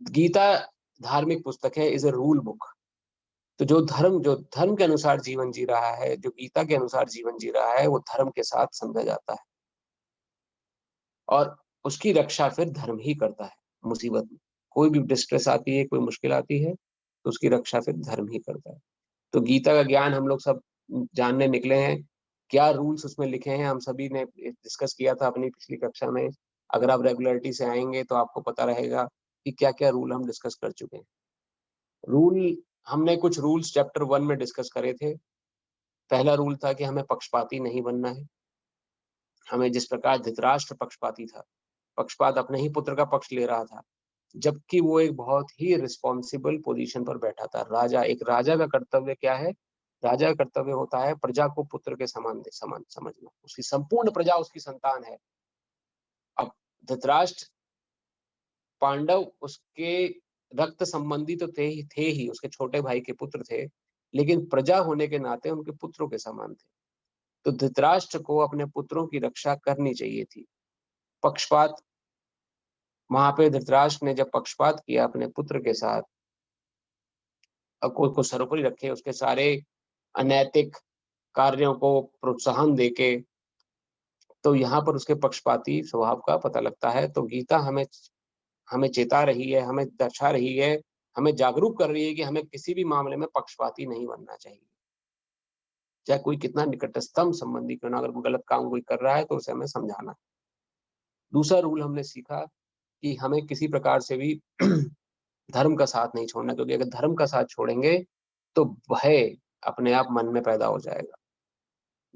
गीता धार्मिक पुस्तक है, इज़ अ रूल बुक। तो जो धर्म के अनुसार जीवन जी रहा है, जो गीता के अनुसार जीवन जी रहा है, वो धर्म के साथ समझा जाता है और उसकी रक्षा फिर धर्म ही करता है मुसीबत में। कोई भी डिस्ट्रेस आती है, कोई मुश्किल आती है, तो उसकी रक्षा फिर धर्म ही करता है। तो गीता का ज्ञान हम लोग सब जानने निकले हैं। क्या रूल्स उसमें लिखे हैं, हम सभी ने डिस्कस किया था अपनी पिछली कक्षा में। अगर आप रेगुलरिटी से आएँगे, तो आपको पता रहेगा कि क्या-क्या रूल हम डिस्कस कर चुके हैं। रूल हमने कुछ रूल्स चैप्टर 1 में डिस्कस करे थे। पहला रूल था कि हमें पक्षपाती नहीं बनना है। हमें जिस प्रकार धृतराष्ट्र पक्षपाती था, पक्षपात अपने ही पुत्र का पक्ष ले रहा था, जबकि वो एक बहुत ही रिस्पॉन्सिबल पोज़ीशन पर बैठा था। एक राजा का कर्तव्य क्या है? राजा का कर्तव्य होता है प्रजा को पुत्र के समान समझना। उसकी संपूर्ण प्रजा उसकी संतान है। अब धृतराष्ट्र, पांडव उसके रक्त संबंधी तो थे ही, उसके छोटे भाई के पुत्र थे, लेकिन प्रजा होने के नाते उनके पुत्रों के समान थे। तो धृतराष्ट्र को अपने पुत्रों की रक्षा करनी चाहिए थी। पक्षपात, वहाँ पे धृतराष्ट्र ने जब पक्षपात किया अपने पुत्र के साथ, को सर्वोपरि रखे, उसके सारे अनैतिक कार्यों को प्रोत्साहन देके, तो यहाँ पर उसके पक्षपाती स्वभाव का पता लगता है। तो गीता हमें हमें चेता रही है, हमें दर्शा रही है, हमें जागरूक कर रही है कि हमें किसी भी मामले में पक्षपाती नहीं बनना चाहिए। चाहे कोई कितना निकटतम संबंधी क्यों ना, अगर कोई गलत काम कोई कर रहा है, तो उसे हमें समझाना है। दूसरा रूल हमने सीखा कि हमें किसी प्रकार से भी धर्म का साथ नहीं छोड़ना, क्योंकि अगर धर्म का साथ छोड़ेंगे, तो भय अपने आप मन में पैदा हो जाएगा।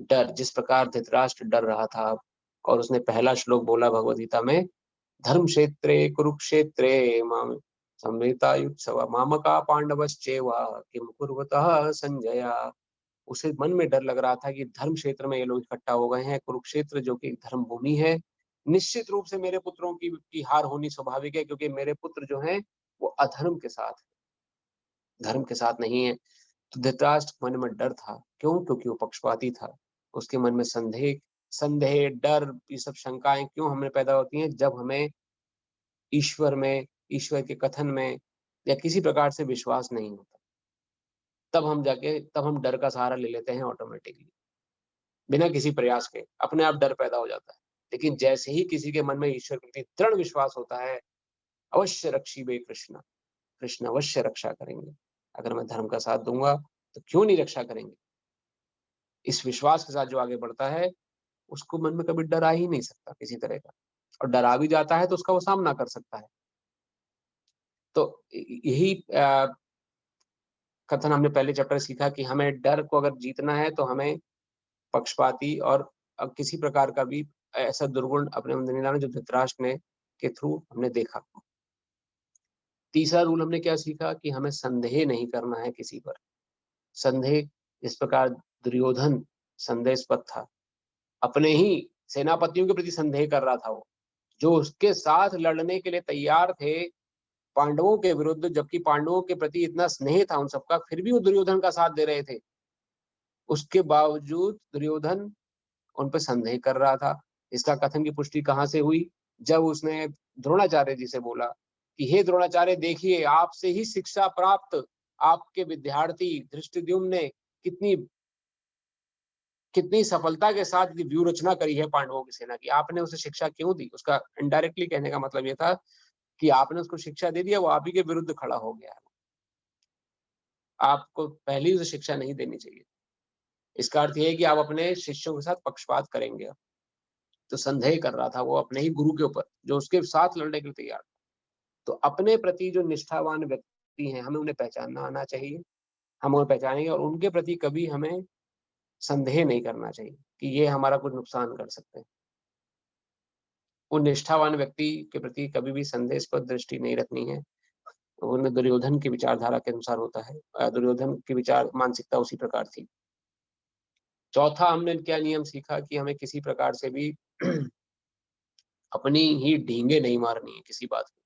डर, जिस प्रकार धृतराष्ट्र डर रहा था और उसने पहला श्लोक बोला भगवद गीता में, धर्मक्षेत्रे कुरुक्षेत्रे माम संवेतायुत्सव मामका पांडवश्चैव किम कुर्वतः संजय। उसे मन में डर लग रहा था कि धर्म क्षेत्र में ये लोग इकट्ठा हो गए हैं, कुरुक्षेत्र जो कि धर्म भूमि है, निश्चित रूप से मेरे पुत्रों की हार होनी स्वाभाविक है, क्योंकि मेरे पुत्र जो हैं वो अधर्म के साथ, धर्म के साथ नहीं है। तो धृतराष्ट्र मन में डर था। क्यों? क्योंकि वो पक्षपाती था। उसके मन में संदेह, डर, ये सब शंकाएं क्यों हमें पैदा होती हैं? जब हमें ईश्वर के कथन में या किसी प्रकार से विश्वास नहीं होता, तब हम डर का सहारा ले लेते हैं ऑटोमेटिकली। बिना किसी प्रयास के अपने आप डर पैदा हो जाता है। लेकिन जैसे ही किसी के मन में ईश्वर के प्रति दृढ़ विश्वास होता है, अवश्य रक्षिबे कृष्ण, कृष्ण अवश्य रक्षा करेंगे। अगर मैं धर्म का साथ दूंगा तो क्यों नहीं रक्षा करेंगे। इस विश्वास के साथ जो आगे बढ़ता है उसको मन में कभी डर आ ही नहीं सकता किसी तरह का, और डर आ भी जाता है तो उसका वो सामना कर सकता है। तो यही कथन हमने पहले चैप्टर सीखा कि हमें डर को अगर जीतना है तो हमें पक्षपाती और किसी प्रकार का भी ऐसा दुर्गुण अपने अंदर नहीं लाना जो धृतराष्ट्र ने के थ्रू हमने देखा। तीसरा रूल हमने क्या सीखा कि हमें संदेह नहीं करना है किसी पर। संदेह, इस प्रकार दुर्योधन संदेहास्पद था, अपने ही सेनापतियों के प्रति संदेह कर रहा था वो, जो उसके साथ लड़ने के लिए तैयार थे पांडवों के विरुद्ध, जबकि पांडवों के प्रति इतना स्नेह था उन सबका, फिर भी वो दुर्योधन का साथ दे रहे थे। उसके बावजूद दुर्योधन उन पर संदेह कर रहा था। इसका कथन की पुष्टि कहाँ से हुई? जब उसने द्रोणाचार्य जी से बोला कि हे द्रोणाचार्य, देखिए आपसे ही शिक्षा प्राप्त आपके विद्यार्थी धृष्टद्युम्न ने कितनी कितनी सफलता के साथ व्यूह रचना करी है पांडवों की सेना की, आपने उसे शिक्षा क्यों दी? उसका इनडायरेक्टली कहने का मतलब ये था कि आपने उसको शिक्षा दे दिया, वो आप ही के विरुद्ध खड़ा हो गया है। आपको पहले ही उसे शिक्षा नहीं देनी चाहिए। इसका अर्थ ये है कि आप अपने शिष्यों के साथ पक्षपात करेंगे। तो संदेह कर रहा था वो अपने ही गुरु के ऊपर, जो उसके साथ लड़ने के लिए तैयार था। तो अपने प्रति जो निष्ठावान व्यक्ति हैं, हमें उन्हें पहचानना आना चाहिए। हम उन्हें पहचानेंगे और उनके प्रति कभी हमें संदेह नहीं करना चाहिए कि ये हमारा कुछ नुकसान कर सकते हैं। उन निष्ठावान व्यक्ति के प्रति कभी भी संदेहास्पद दृष्टि नहीं रखनी है। उनमें दुर्योधन की विचारधारा के अनुसार होता है, दुर्योधन की विचार मानसिकता उसी प्रकार थी। चौथा हमने क्या नियम सीखा कि हमें किसी प्रकार से भी अपनी ही ढींगे नहीं मारनी है किसी बात की।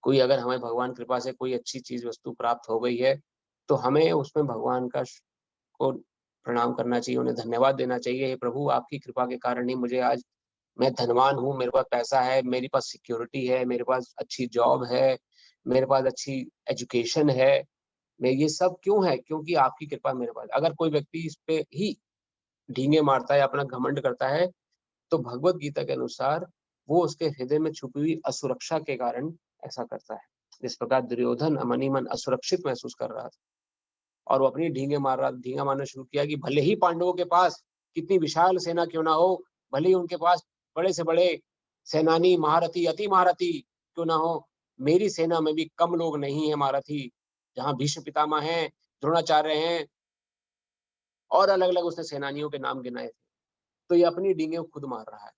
कोई अगर हमें भगवान कृपा से कोई अच्छी चीज वस्तु प्राप्त हो गई है तो हमें उसमें भगवान का को प्रणाम करना चाहिए, उन्हें धन्यवाद देना चाहिए। हे प्रभु, आपकी कृपा के कारण ही मुझे आज मैं धनवान हूँ, मेरे पास पैसा है, मेरे पास सिक्योरिटी है, मेरे पास अच्छी जॉब है, मेरे पास अच्छी एजुकेशन है। मैं ये सब क्यों है? क्योंकि आपकी कृपा मेरे पास। अगर कोई व्यक्ति इस पे ही ढींगे मारता है, अपना घमंड करता है, तो भगवत गीता के अनुसार वो उसके हृदय में छुपी हुई असुरक्षा के कारण ऐसा करता है। जिस प्रकार दुर्योधन मन ही मन असुरक्षित महसूस कर रहा था और वो अपनी ढींगा मारना शुरू किया कि भले ही पांडवों के पास कितनी विशाल सेना क्यों ना हो, भले ही उनके पास बड़े से बड़े सेनानी, महारथी, अति महारथी क्यों ना हो, मेरी सेना में भी कम लोग नहीं है महारथी। जहाँ भीष्म पितामह हैं, द्रोणाचार्य हैं और अलग अलग उसने सेनानियों के नाम गिनाए थे। तो ये अपनी डींगे खुद मार रहा है।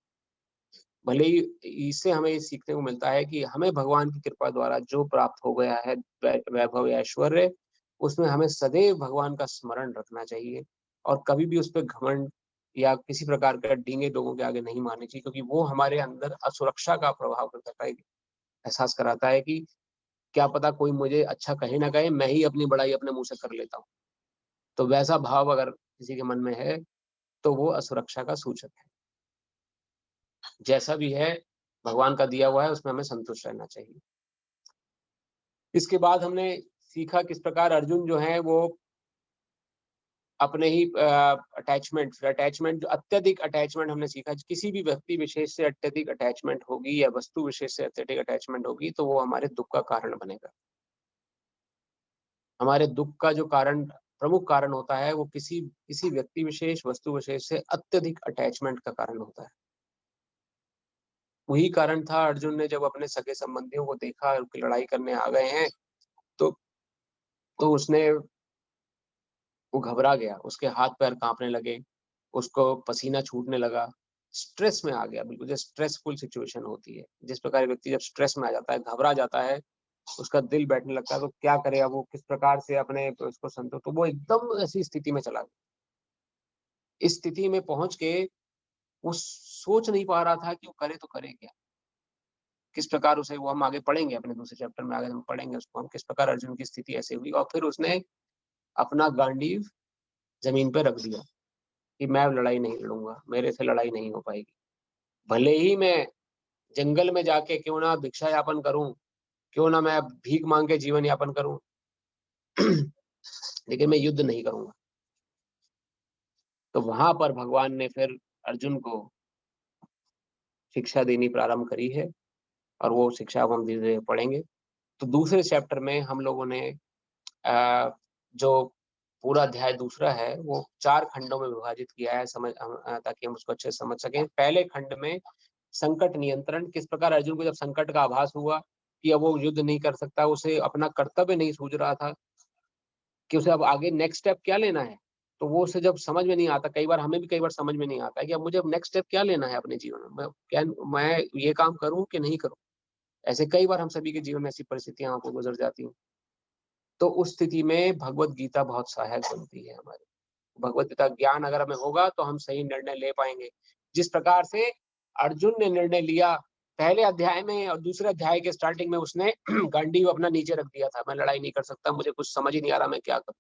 भले ही इससे हमें ये सीखने को मिलता है कि हमें भगवान की कृपा द्वारा जो प्राप्त हो गया है वैभव या ऐश्वर्य, उसमें हमें सदैव भगवान का स्मरण रखना चाहिए और कभी भी उस पर घमंड या किसी प्रकार का डींगे लोगों के आगे नहीं मारनी चाहिए, क्योंकि वो हमारे अंदर असुरक्षा का प्रभाव करता है। एहसास कराता है कि क्या पता कोई मुझे अच्छा कहे ना कहे, मैं ही अपनी बड़ाई अपने मुंह से कर लेता हूँ। तो वैसा भाव अगर किसी के मन में है तो वो असुरक्षा का सूचक है। जैसा भी है भगवान का दिया हुआ है, उसमें हमें संतुष्ट रहना चाहिए। इसके बाद हमने सीखा किस प्रकार अर्जुन जो है वो अपने ही अटैचमेंट जो अत्यधिक अटैचमेंट हमने सीखा, किसी भी व्यक्ति विशेष से अत्यधिक अटैचमेंट होगी या वस्तु विशेष से अत्यधिक अटैचमेंट होगी तो वो हमारे दुख का कारण बनेगा। हमारे दुख का जो कारण, प्रमुख कारण होता है, वो किसी व्यक्ति विशेष, वस्तु विशेष से अत्यधिक अटैचमेंट का कारण होता है। वही कारण था अर्जुन ने जब अपने सगे संबंधियों को देखा उनकी लड़ाई करने आ गए हैं तो उसने वो घबरा गया, उसके हाथ पैर कांपने लगे, उसको पसीना छूटने लगा, स्ट्रेस में आ गया। बिल्कुल जो स्ट्रेसफुल सिचुएशन होती है, जिस प्रकार व्यक्ति जब स्ट्रेस में आ जाता है, घबरा जाता है, उसका दिल बैठने लगता है, तो क्या करेगा वो, किस प्रकार से अपने उसको संतोष, तो वो एकदम ऐसी स्थिति में चला गया। इस स्थिति में पहुंच के वो सोच नहीं पा रहा था कि वो करे तो करे क्या, किस प्रकार उसे, वो हम आगे पढ़ेंगे अपने दूसरे चैप्टर में, आगे हम पढ़ेंगे उसको, हम किस प्रकार अर्जुन की स्थिति ऐसे हुई और फिर उसने अपना गांडीव जमीन पे रख दिया कि मैं लड़ाई नहीं लड़ूंगा, मेरे से लड़ाई नहीं हो पाएगी। भले ही मैं जंगल में जाके क्यों ना भिक्षा यापन करूं, क्यों ना मैं भीख मांग के जीवन यापन करूं लेकिन मैं युद्ध नहीं करूंगा। तो वहां पर भगवान ने फिर अर्जुन को शिक्षा देनी प्रारंभ करी है, और वो शिक्षा अब हम धीरे धीरे पढ़ेंगे। तो दूसरे चैप्टर में हम लोगों ने जो पूरा अध्याय दूसरा है वो 4 खंडों में विभाजित किया है, ताकि हम उसको अच्छे से समझ सकें। पहले खंड में संकट नियंत्रण, किस प्रकार अर्जुन को जब संकट का आभास हुआ कि अब वो युद्ध नहीं कर सकता, उसे अपना कर्तव्य नहीं सूझ रहा था कि उसे अब आगे नेक्स्ट स्टेप क्या लेना है, तो वो उसे जब समझ में नहीं आता, कई बार हमें भी कई बार समझ में नहीं आता है कि अब मुझे अब नेक्स्ट स्टेप क्या लेना है अपने जीवन में, मैं ये काम करूं कि नहीं करूं। ऐसे कई बार हम सभी के जीवन में ऐसी परिस्थितियां आपको गुजर जाती हैं। तो उस स्थिति में भगवत गीता बहुत सहायक बनती है हमारे। भगवत गीता ज्ञान अगर हमें होगा तो हम सही निर्णय ले पाएंगे। जिस प्रकार से अर्जुन ने निर्णय लिया पहले अध्याय में और दूसरे अध्याय के स्टार्टिंग में, उसने गांडीव अपना नीचे रख दिया था, मैं लड़ाई नहीं कर सकता, मुझे कुछ समझ ही नहीं आ रहा मैं क्या करूं।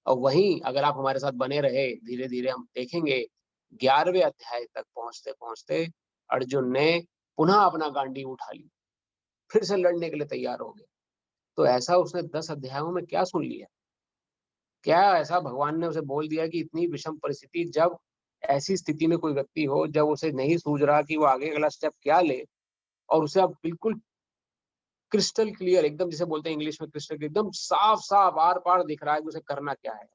और वहीं अगर आप हमारे साथ बने रहे, धीरे धीरे हम देखेंगे 11वें अध्याय तक पहुंचते पहुंचते अर्जुन ने पुनः अपना गांडीव उठा ली, फिर से लड़ने के लिए तैयार हो गया। तो ऐसा उसने 10 अध्यायों में क्या सुन लिया, क्या ऐसा भगवान ने उसे बोल दिया कि इतनी विषम परिस्थिति, जब ऐसी स्थिति में कोई व्यक्ति हो जब उसे नहीं सूझ रहा कि वो आगे अगला स्टेप क्या ले, और उसे अब बिल्कुल क्रिस्टल क्लियर, एकदम जिसे बोलते हैं इंग्लिश में क्रिस्टल क्लियर, एकदम साफ साफ आर पार दिख रहा है कि उसे करना क्या है।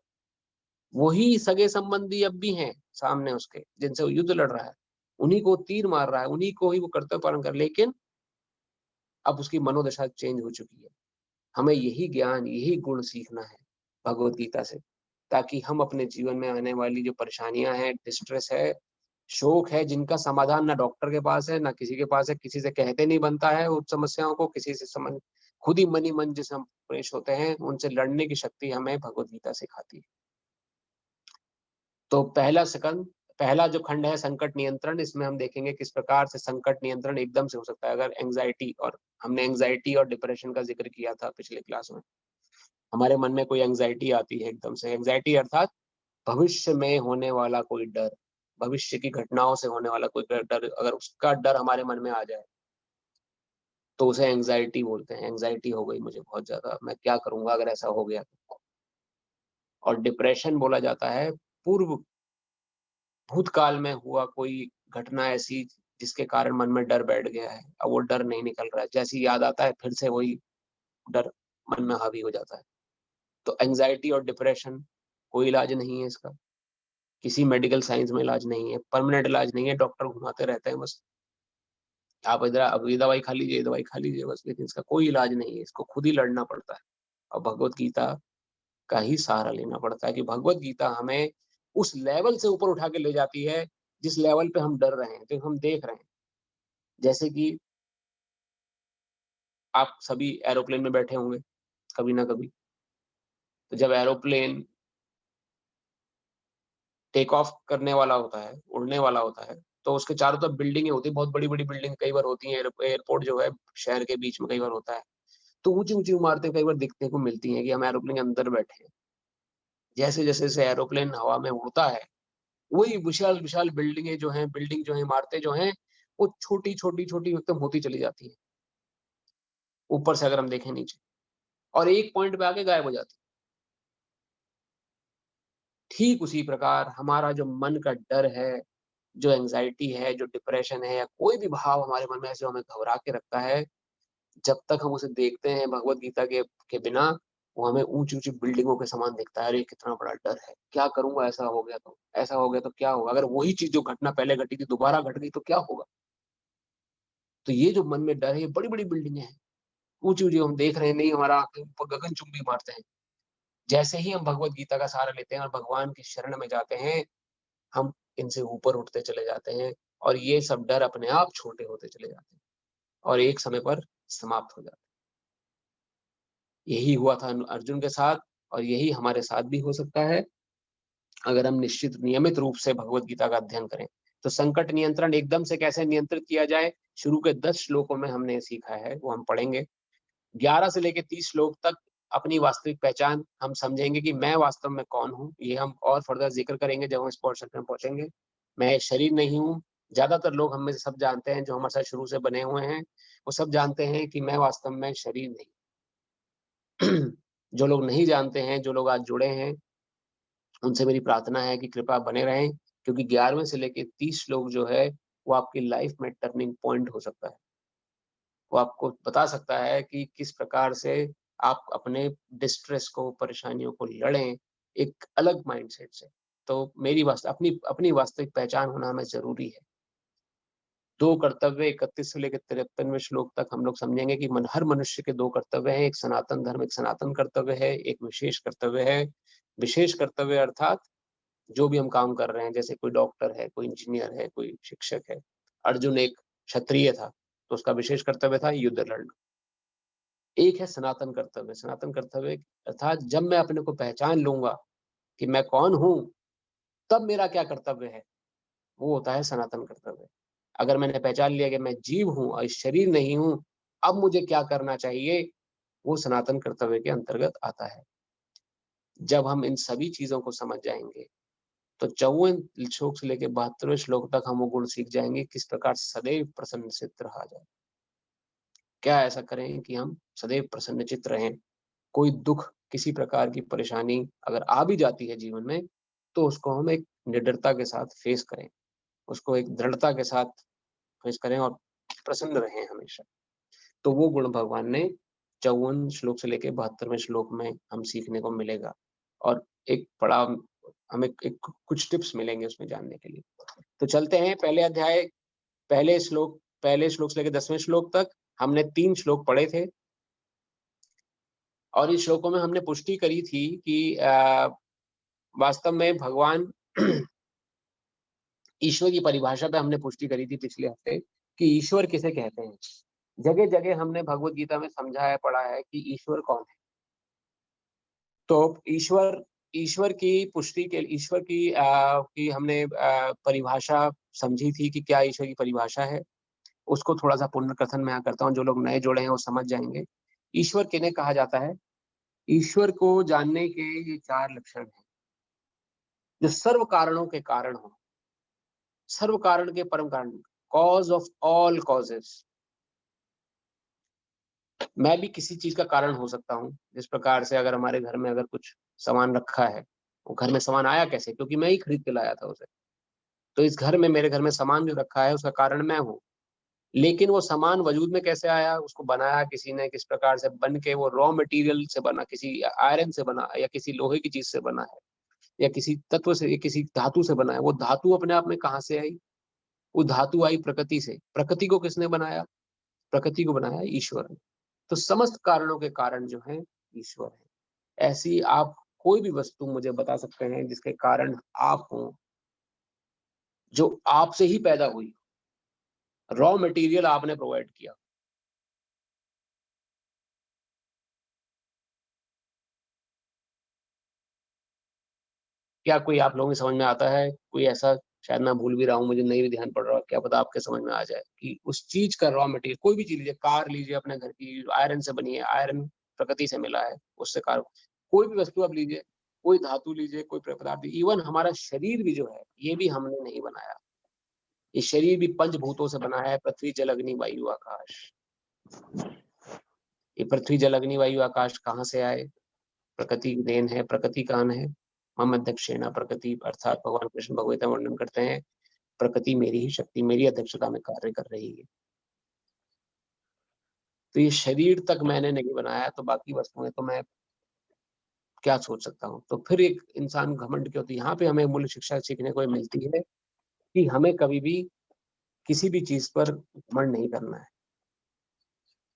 वही सगे संबंधी अब भी हैं सामने उसके, जिनसे वो युद्ध लड़ रहा है, उन्हीं को तीर मार रहा है, उन्हीं को ही वो कर्तव्य पालन कर, लेकिन अब उसकी मनोदशा चेंज हो चुकी है। हमें यही ज्ञान, यही गुण सीखना है भगवत गीता से, ताकि हम अपने जीवन में आने वाली जो परेशानियां हैं, डिस्ट्रेस है, शोक है, जिनका समाधान ना डॉक्टर के पास है ना किसी के पास है, किसी से कहते नहीं बनता है उन समस्याओं को, किसी से समझ खुद ही मन ही मन जिसे हम परेश होते हैं, उनसे लड़ने की शक्ति हमें भगवत गीता सिखाती है। तो पहला जो खंड है संकट नियंत्रण, इसमें हम देखेंगे किस प्रकार से संकट नियंत्रण एकदम से हो सकता है। अगर एंजाइटी, और हमने एंजाइटी और डिप्रेशन का जिक्र किया था पिछले क्लास में, हमारे मन में कोई एंजाइटी आती है एकदम से, एंजाइटी अर्थात भविष्य में होने वाला कोई डर, भविष्य की घटनाओं से होने वाला कोई डर, अगर उसका डर हमारे मन में आ जाए तो उसे एंजाइटी बोलते हैं। एंजाइटी हो गई मुझे बहुत ज्यादा, मैं क्या करूंगा अगर ऐसा हो गया तो। और डिप्रेशन बोला जाता है पूर्व भूतकाल में हुआ कोई घटना ऐसी जिसके कारण मन में डर बैठ गया है, अब वो डर नहीं निकल रहा है, जैसी याद आता है फिर से वही डर मन में हावी हो जाता है। तो एंजाइटी और डिप्रेशन कोई इलाज नहीं है इसका, किसी मेडिकल साइंस में इलाज नहीं है, परमानेंट इलाज नहीं है, डॉक्टर घुमाते रहते हैं बस, आप इधर अब ये दवाई खा लीजिए, दवाई खा लीजिए बस, लेकिन इसका कोई इलाज नहीं है, इसको खुद ही लड़ना पड़ता है। और भगवत गीता का ही सहारा लेना पड़ता है कि भगवत गीता हमें उस लेवल से ऊपर उठा के ले जाती है जिस लेवल पे हम डर रहे हैं, जो हम देख रहे हैं। जैसे कि आप सभी एरोप्लेन में बैठे होंगे कभी ना कभी, तो जब एरोप्लेन टेक ऑफ करने वाला होता है, उड़ने वाला होता है, तो उसके चारों तरफ बिल्डिंगें होती है, बहुत बड़ी बड़ी बिल्डिंग कई बार होती है। एयरपोर्ट जो है शहर के बीच में कई बार होता है, तो ऊंची ऊंची इमारतें कई बार दिखने को मिलती हैं कि हम एरोप्लेन के अंदर बैठे हैं। जैसे जैसे जैसे एरोप्लेन हवा में उड़ता है, वही विशाल विशाल बिल्डिंगें जो हैं, बिल्डिंग जो है, इमारतें जो हैं, वो छोटी छोटी छोटी एकदम होती चली जाती है ऊपर से अगर हम देखें नीचे, और एक पॉइंट पे आके गायब हो जाती है। ठीक उसी प्रकार हमारा जो मन का डर है, जो एंजाइटी है, जो डिप्रेशन है, या कोई भी भाव हमारे मन में ऐसे हमें घबरा के रखता है, जब तक हम उसे देखते हैं भगवत गीता के बिना, वो हमें ऊंची ऊंची बिल्डिंगों के समान दिखता है। अरे कितना बड़ा डर है, क्या करूंगा, ऐसा हो गया तो, ऐसा हो गया तो क्या होगा, अगर वही चीज जो घटना पहले घटी थी दोबारा घट गई तो क्या होगा। तो ये जो मन में डर है, ये बड़ी बड़ी बिल्डिंगें हैं, ऊंची ऊंची हम देख रहे हैं, नहीं हमारा आंखें ऊपर गगनचुंबी मारते हैं। जैसे ही हम भगवत गीता का सहारा लेते हैं और भगवान की शरण में जाते हैं, हम इनसे ऊपर उठते चले जाते हैं, और ये सब डर अपने आप छोटे होते चले जाते हैं और एक समय पर समाप्त हो जाते हैं। यही हुआ था अर्जुन के साथ, और यही हमारे साथ भी हो सकता है अगर हम निश्चित नियमित रूप से भगवत गीता का अध्ययन करें। तो संकट नियंत्रण एकदम से कैसे नियंत्रित किया जाए, शुरू के 10 श्लोकों में हमने सीखा है, वो हम पढ़ेंगे। 11 से लेकर 30 श्लोक तक अपनी वास्तविक पहचान हम समझेंगे कि मैं वास्तव में कौन हूँ। ये हम और फर्दर जिक्र करेंगे जब हम इस पोर्शन में पहुंचेंगे। मैं एक शरीर नहीं हूँ। ज्यादातर लोग हम में से सब जानते हैं, जो हमारे साथ शुरू से बने हुए हैं, वो सब जानते हैं कि मैं वास्तव में शरीर नहीं। जो लोग नहीं जानते हैं, जो लोग आज जुड़े हैं, उनसे मेरी प्रार्थना है कि कृपा बने रहें, क्योंकि 11वें से लेके 30 श्लोक जो है वो आपकी लाइफ में टर्निंग पॉइंट हो सकता है। वो आपको बता सकता है कि किस प्रकार से आप अपने डिस्ट्रेस को, परेशानियों को लड़ें एक अलग माइंडसेट से। तो मेरी अपनी वास्तविक पहचान होना हमें ज़रूरी है। 2 कर्तव्य 31 से लेकर 53वें श्लोक तक हम लोग समझेंगे कि हर मनुष्य के 2 कर्तव्य हैं, एक सनातन धर्म, एक सनातन कर्तव्य है, एक विशेष कर्तव्य है। विशेष कर्तव्य अर्थात जो भी हम काम कर रहे हैं, जैसे कोई डॉक्टर है, कोई इंजीनियर है, कोई शिक्षक है। अर्जुन एक क्षत्रिय था, तो उसका विशेष कर्तव्य था युद्ध लड़ना। एक है सनातन कर्तव्य। सनातन कर्तव्य अर्थात जब मैं अपने को पहचान लूँगा कि मैं कौन हूँ, तब मेरा क्या कर्तव्य है, वो होता है सनातन कर्तव्य। अगर मैंने पहचान लिया कि मैं जीव हूँ और शरीर नहीं हूँ, अब मुझे क्या करना चाहिए, वो सनातन कर्तव्य के अंतर्गत आता है। जब हम इन सभी चीज़ों को समझ जाएँगे, तो 54 श्लोक से लेके 72वें श्लोक तक हम वो गुण सीख जाएँगे, किस प्रकार सदैव प्रसन्नचित्त रहा जाए। क्या ऐसा करें कि हम सदैव प्रसन्नचित्त रहें। कोई दुःख, किसी प्रकार की परेशानी अगर आ भी जाती है जीवन में, तो उसको हम एक निडरता के साथ फेस करें। उसको एक दृढ़ता के साथ फेस करें और प्रसन्न रहें हमेशा। तो वो गुण भगवान ने 54 श्लोक से लेके 72वें श्लोक में हम सीखने को मिलेगा। और एक बड़ा हमें एक कुछ टिप्स मिलेंगे उसमें जानने के लिए। तो चलते हैं पहले अध्याय, पहले श्लोक से लेके 10वें श्लोक तक हमने 3 श्लोक पढ़े थे। और इन श्लोकों में हमने पुष्टि करी थी कि वास्तव में भगवान ईश्वर की परिभाषा पे हमने पुष्टि करी थी पिछले हफ्ते कि ईश्वर किसे कहते हैं। जगह-जगह हमने भगवत गीता में समझा है, पढ़ा है कि ईश्वर कौन है। तो ईश्वर की पुष्टि के ईश्वर की हमने परिभाषा समझी थी कि क्या ईश्वर की परिभाषा है। उसको थोड़ा-सा पुनर्कथन मैं यहाँ करता हूँ, जो लोग नए जुड़े हैं वो समझ जाएँगे। ईश्वर किन्हें कहा जाता है? ईश्वर को जानने के ये 4 लक्षण हैं, जो सर्व कारणों के कारण हो, सर्व कारण के परम कारण, कॉज ऑफ ऑल कॉजेस। मैं भी किसी चीज का कारण हो सकता हूँ। जिस प्रकार से अगर हमारे घर में अगर कुछ सामान रखा है, वो घर में सामान आया कैसे? क्योंकि मैं ही खरीद के लाया था उसे। तो इस घर में, मेरे घर में सामान जो रखा है उसका कारण मैं हूँ। लेकिन वो सामान वजूद में कैसे आया? उसको बनाया किसी ने, किस प्रकार से बन के वो रॉ मटेरियल से बना, किसी आयरन से बना या किसी लोहे की चीज से बना है, या किसी तत्व से या किसी धातु से बना है। वो धातु अपने आप में कहाँ से आई? वो धातु आई प्रकृति से। प्रकृति को किसने बनाया? प्रकृति को बनाया ईश्वर ने। तो समस्त कारणों के कारण जो है ईश्वर है। ऐसी आप कोई भी वस्तु मुझे बता सकते हैं जिसके कारण आप हो, जो आपसे ही पैदा हुई, रॉ मटेरियल आपने प्रोवाइड किया। क्या कोई आप लोगों की समझ में आता है? कोई ऐसा, शायद मैं भूल भी रहा हूँ, मुझे नहीं भी ध्यान पड़ रहा, क्या पता आपके समझ में आ जाए कि उस चीज का रॉ मटेरियल, कोई भी चीज लीजिए, कार लीजिए अपने घर की, आयरन से बनी है, आयरन प्रकृति से मिला है, उससे कार, कोई भी वस्तु आप लीजिए, कोई धातु लीजिए, कोई पदार्थ, इवन हमारा शरीर भी जो है, ये भी हमने नहीं बनाया। ये शरीर भी पंचभूतों से बना है, पृथ्वी जल अग्नि वायु आकाश। ये पृथ्वी जल अग्नि वायु आकाश कहाँ से आए? प्रकृति की देन है। प्रकृति कौन है? मम अध्यक्षेण प्रकृति, अर्थात भगवान कृष्ण भगवत वर्णन करते हैं, प्रकृति मेरी ही शक्ति, मेरी अध्यक्षता में कार्य कर रही है। तो ये शरीर तक मैंने नहीं बनाया, तो बाकी वस्तुएं तो मैं क्या सोच सकता हूँ? तो फिर एक इंसान घमंड क्यों होती है? यहाँ पे हमें मूल्य शिक्षा सीखने को मिलती है कि हमें कभी भी किसी भी चीज पर घमंड नहीं करना है।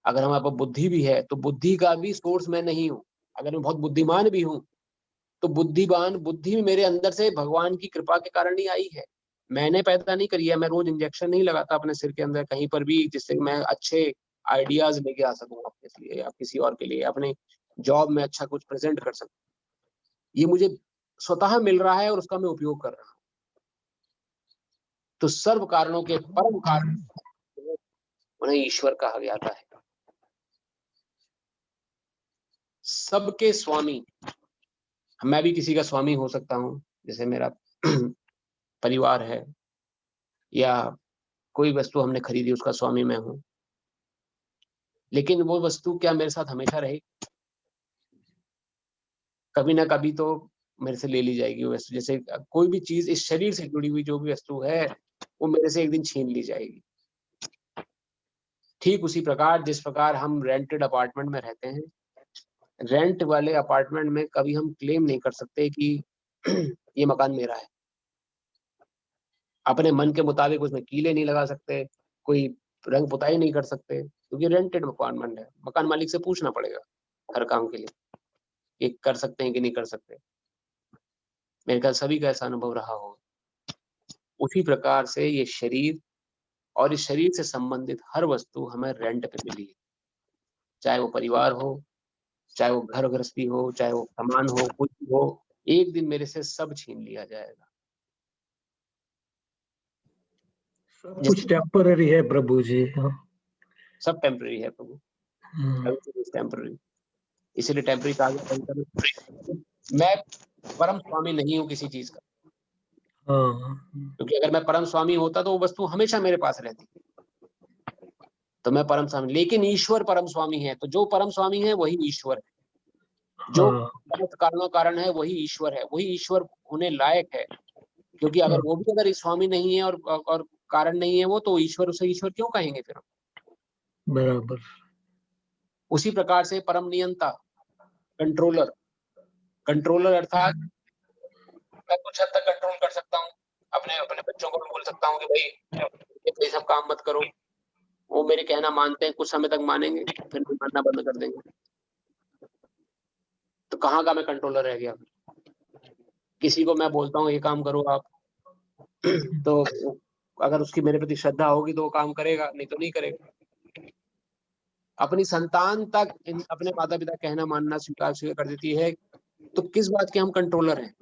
अगर हमारे पास बुद्धि भी है, तो बुद्धि का भी सोर्स मैं नहीं हूँ। अगर मैं बहुत बुद्धिमान भी हूँ, तो बुद्धि मेरे अंदर से भगवान की कृपा के कारण ही आई है। मैंने पैदा नहीं करी है। मैं रोज इंजेक्शन नहीं लगाता अपने सिर के अंदर कहीं पर भी, जिससे मैं अच्छे आइडियाज लेके आ सकूं अपने लिए या किसी और के लिए, अपने जॉब में अच्छा कुछ प्रेजेंट कर सकूं। ये मुझे स्वतः मिल रहा है और उसका मैं उपयोग कर रहा हूँ। तो सर्व कारणों के परम कारण उन्हें ईश्वर कहा जाता है। सबके स्वामी। मैं भी किसी का स्वामी हो सकता हूँ, जैसे मेरा परिवार है, या कोई वस्तु हमने खरीदी, उसका स्वामी मैं हूँ। लेकिन वो वस्तु क्या मेरे साथ हमेशा रहेगी? कभी ना कभी तो मेरे से ले ली जाएगी वो वस्तु। जैसे कोई भी चीज इस शरीर से जुड़ी हुई जो भी वस्तु है वो मेरे से एक दिन छीन ली जाएगी। ठीक उसी प्रकार जिस प्रकार हम रेंटेड अपार्टमेंट में रहते हैं, रेंट वाले अपार्टमेंट में कभी हम क्लेम नहीं कर सकते कि ये मकान मेरा है। अपने मन के मुताबिक उसमें कीले नहीं लगा सकते, कोई रंग पुताई नहीं कर सकते, क्योंकि रेंटेड अपार्टमेंट है। मकान मालिक से पूछना पड़ेगा हर काम के लिए ये कर सकते हैं कि नहीं कर सकते। मेरे ख्याल सभी का ऐसा अनुभव रहा होगा। उसी प्रकार से ये शरीर और इस शरीर से संबंधित हर वस्तु हमें रेंट पे मिली है, चाहे वो परिवार हो, चाहे वो घर गृहस्थी हो, चाहे वो सामान हो, कुछ भी हो, एक दिन मेरे से सब छीन लिया जाएगा। सब कुछ टेम्पररी है प्रभु जी। हाँ। सब टेम्पररी है प्रभु, टेम्पररी। इसीलिए टेम्पररी कहा गया। मैं परम स्वामी नहीं हूँ किसी चीज का, क्योंकि अगर मैं परम स्वामी होता तो वो वस्तु हमेशा मेरे पास रहती, तो मैं परम स्वामी। लेकिन ईश्वर परम स्वामी है, तो जो परम स्वामी है वही ईश्वर है, जो कारणों कारण है वही ईश्वर है, वही ईश्वर होने लायक है। क्योंकि अगर वो भी अगर स्वामी नहीं है और कारण नहीं है वो, तो ईश्वर उसे ईश्वर क्यों कहेंगे फिर? बराबर। उसी प्रकार से परम नियंता, कंट्रोलर, कंट्रोलर अर्थात मैं कुछ हद तक कंट्रोल कर सकता हूँ। अपने अपने बच्चों को भी बोल सकता हूँ कि भाई ये सब काम मत करो, वो मेरे कहना मानते हैं, कुछ समय तक मानेंगे, फिर मानना बंद कर देंगे। तो कहाँ का मैं कंट्रोलर रह गया? किसी को मैं बोलता हूँ ये काम करो आप, तो अगर उसकी मेरे प्रति श्रद्धा होगी तो वो काम करेगा, नहीं तो नहीं करेगा। अपनी संतान तक अपने माता पिता कहना मानना स्वीकार कर देती है, तो किस बात के हम कंट्रोलर हैं?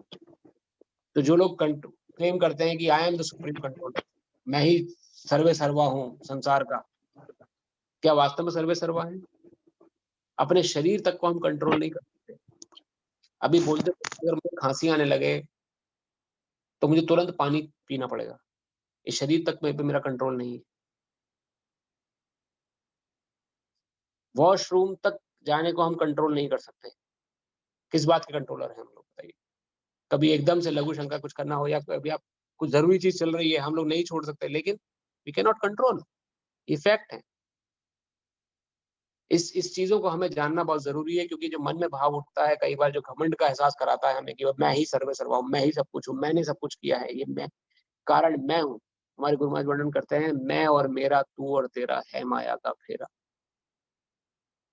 तो जो लोग क्लेम करते हैं कि I am the supreme controller, मैं ही सर्वे सर्वा हूँ संसार का, क्या वास्तव में सर्वे सर्वा है? अपने शरीर तक को हम कंट्रोल नहीं कर सकते। अभी बोलते अगर मुझे खांसी आने लगे तो मुझे तुरंत पानी पीना पड़ेगा, इस शरीर तक पे मेरा कंट्रोल नहीं है। वॉशरूम तक जाने को हम कंट्रोल नहीं कर सकते, किस बात के कंट्रोलर हैं हम लोग बताइए? कभी एकदम से लघु शंका कुछ करना हो या कभी आप कुछ जरूरी चीज चल रही है, हम लोग नहीं छोड़ सकते, लेकिन वी कैन नॉट कंट्रोल, ये फैक्ट है। इस चीजों को हमें जानना बहुत जरूरी है, क्योंकि जो मन में भाव उठता है कई बार, जो घमंड का एहसास कराता है हमें कि मैं ही सर्वे सर्वा हूँ, मैं ही सब कुछ हूँ, मैंने सब कुछ किया है, ये मैं कारण मैं हूँ। हमारे गुरु महाराज वर्णन करते हैं, मैं और मेरा, तू और तेरा है माया का फेरा।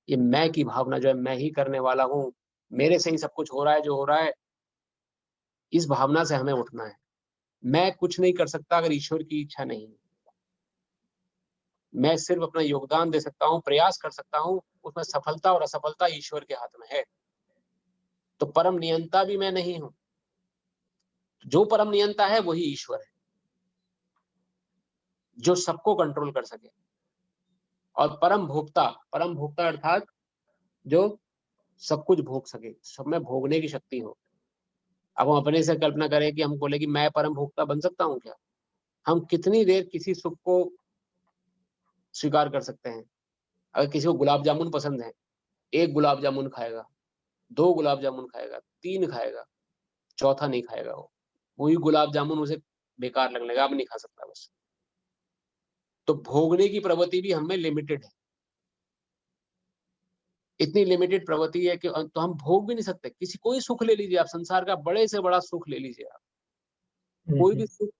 ये मैं की भावना जो है, मैं ही करने वाला हूँ, मेरे से ही सब कुछ हो रहा है जो हो रहा है, इस भावना से हमें उठना है। मैं कुछ नहीं कर सकता अगर ईश्वर की इच्छा नहीं है। मैं सिर्फ अपना योगदान दे सकता हूँ, प्रयास कर सकता हूँ, उसमें सफलता और असफलता ईश्वर के हाथ में है। तो परम नियंता भी मैं नहीं हूं, जो परम नियंता है वही ईश्वर है, जो सबको कंट्रोल कर सके। और परम भोक्ता अर्थात जो सब कुछ भोग सके, सब में भोगने की शक्ति हो। अब हम अपने से कल्पना करें कि हम बोले कि मैं परम भोक्ता बन सकता हूं क्या? हम कितनी देर किसी सुख को स्वीकार कर सकते हैं? अगर किसी को गुलाब जामुन पसंद है, एक गुलाब जामुन खाएगा, 2 गुलाब जामुन खाएगा, 3 खाएगा, चौथा नहीं खाएगा। वो वही गुलाब जामुन उसे बेकार लगने लगा, अब नहीं खा सकता बस। तो भोगने की प्रवृत्ति भी हमें लिमिटेड है, इतनी लिमिटेड प्रवृत्ति है कि तो हम भोग भी नहीं सकते। किसी कोई सुख ले लीजिए आप, संसार का बड़े से बड़ा सुख ले लीजिए आप, कोई भी सुख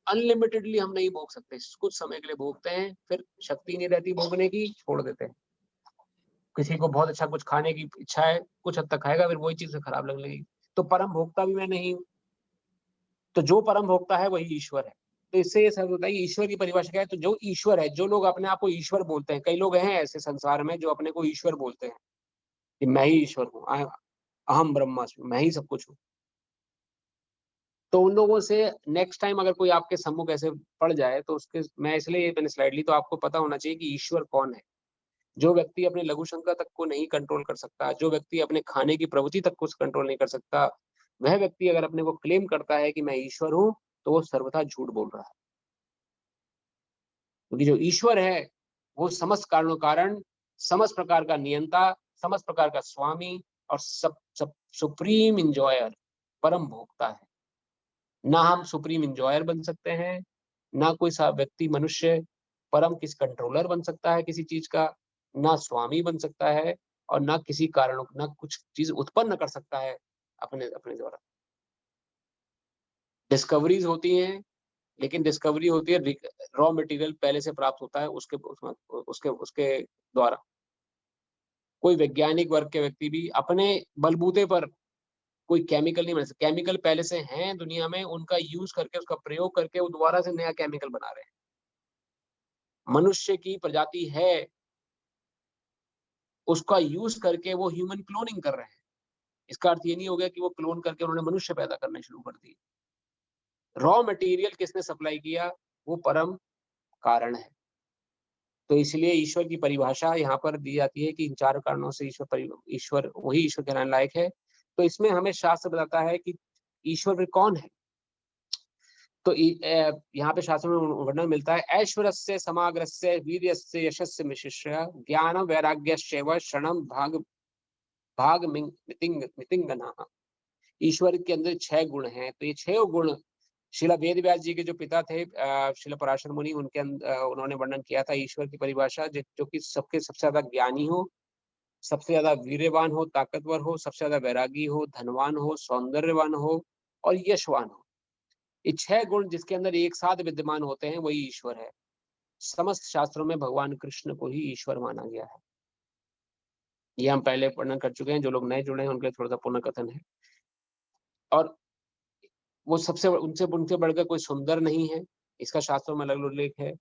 अनलिमिटेडली हम नहीं भोग सकते। कुछ समय के लिए भोगते हैं, फिर शक्ति नहीं रहती भोगने की, छोड़ देते हैं। किसी को बहुत अच्छा कुछ खाने की इच्छा है, कुछ हद तक खाएगा, फिर वही चीज खराब लगने लगेगी। तो परम भोक्ता भी मैं नहीं हूं। तो जो परम भोक्ता है वही ईश्वर है। तो इससे ये सब होता है, ईश्वर की परिभाषा क्या है? तो जो ईश्वर है, जो लोग अपने आप को ईश्वर बोलते हैं, कई लोग हैं ऐसे संसार में जो अपने को ईश्वर बोलते हैं कि मैं ही ईश्वर हूँ, अहम ब्रह्मास्मि, मैं ही सब कुछ हूँ। तो उन लोगों से नेक्स्ट टाइम अगर कोई आपके सम्मुख ऐसे पड़ जाए तो उसके, मैं इसलिए मैंने स्लाइड ली, तो आपको पता होना चाहिए कि ईश्वर कौन है। जो व्यक्ति अपने लघु शंका तक को नहीं कंट्रोल कर सकता, जो व्यक्ति अपने खाने की प्रवृत्ति तक को कंट्रोल नहीं कर सकता, वह व्यक्ति अगर अपने को क्लेम करता है कि मैं ईश्वर हूं, तो वो सर्वथा झूठ बोल रहा है। क्योंकि जो ईश्वर है वो समस्त कारणों कारण, समस्त प्रकार का नियंता, समस्त प्रकार का स्वामी और सब सुप्रीम इंजॉयर, परम भोक्ता है। ना हम सुप्रीम इंजॉयर बन सकते हैं, ना कोई सा व्यक्ति मनुष्य परम किस कंट्रोलर बन सकता है किसी चीज का, ना स्वामी बन सकता है, और ना किसी कारण ना कुछ चीज उत्पन्न कर सकता है अपने अपने द्वारा। डिस्कवरीज होती हैं, लेकिन डिस्कवरी होती है रॉ मटेरियल पहले से प्राप्त होता है उसके उसके उसके द्वारा। कोई वैज्ञानिक वर्ग के व्यक्ति भी अपने बलबूते पर कोई केमिकल नहीं बना सकते। केमिकल पहले से हैं दुनिया में, उनका यूज करके उसका प्रयोग करके वो दोबारा से नया केमिकल बना रहे हैं। मनुष्य की प्रजाति है, उसका यूज करके वो ह्यूमन क्लोनिंग कर रहे हैं। इसका अर्थ ये नहीं हो गया कि वो क्लोन करके उन्होंने मनुष्य पैदा करने शुरू कर दिए। रॉ मटेरियल किसने सप्लाई किया? वो परम कारण है। तो इसलिए ईश्वर की परिभाषा यहाँ पर दी जाती है कि इन चार कारणों से ईश्वर वही ईश्वर कहलाने लायक है। तो इसमें हमें शास्त्र बताता है कि ईश्वर फिर कौन है। तो यहाँ पे शास्त्र में वर्णन मिलता है, ऐश्वर्यस्य समाग्रस्य वीर्यस्य यशस्य मिशिष्य ज्ञान वैराग्यश्चैव शरणम भाग भाग मितिंगनाः। ईश्वर के अंदर 6 गुण हैं। तो ये 6 गुण शिला वेदव्यास जी के जो पिता थे शिला पराशर मुनि, उनके उन्होंने वर्णन किया था ईश्वर की परिभाषा, जो कि सबसे ज्यादा ज्ञानी हो, सबसे ज्यादा वीर्यवान हो, ताकतवर हो, सबसे ज्यादा वैरागी हो, धनवान हो, सौंदर्यवान हो और यशवान हो। ये 6 गुण जिसके अंदर एक साथ विद्यमान होते हैं वही ईश्वर है। समस्त शास्त्रों में भगवान कृष्ण को ही ईश्वर माना गया है। ये हम पहले वर्णन कर चुके हैं। जो लोग नए जुड़े हैं उनके लिए थोड़ा सा पुनर्कथन है। और वो सबसे उनसे उनसे बढ़कर कोई सुंदर नहीं है, इसका शास्त्रों में अलग उल्लेख है।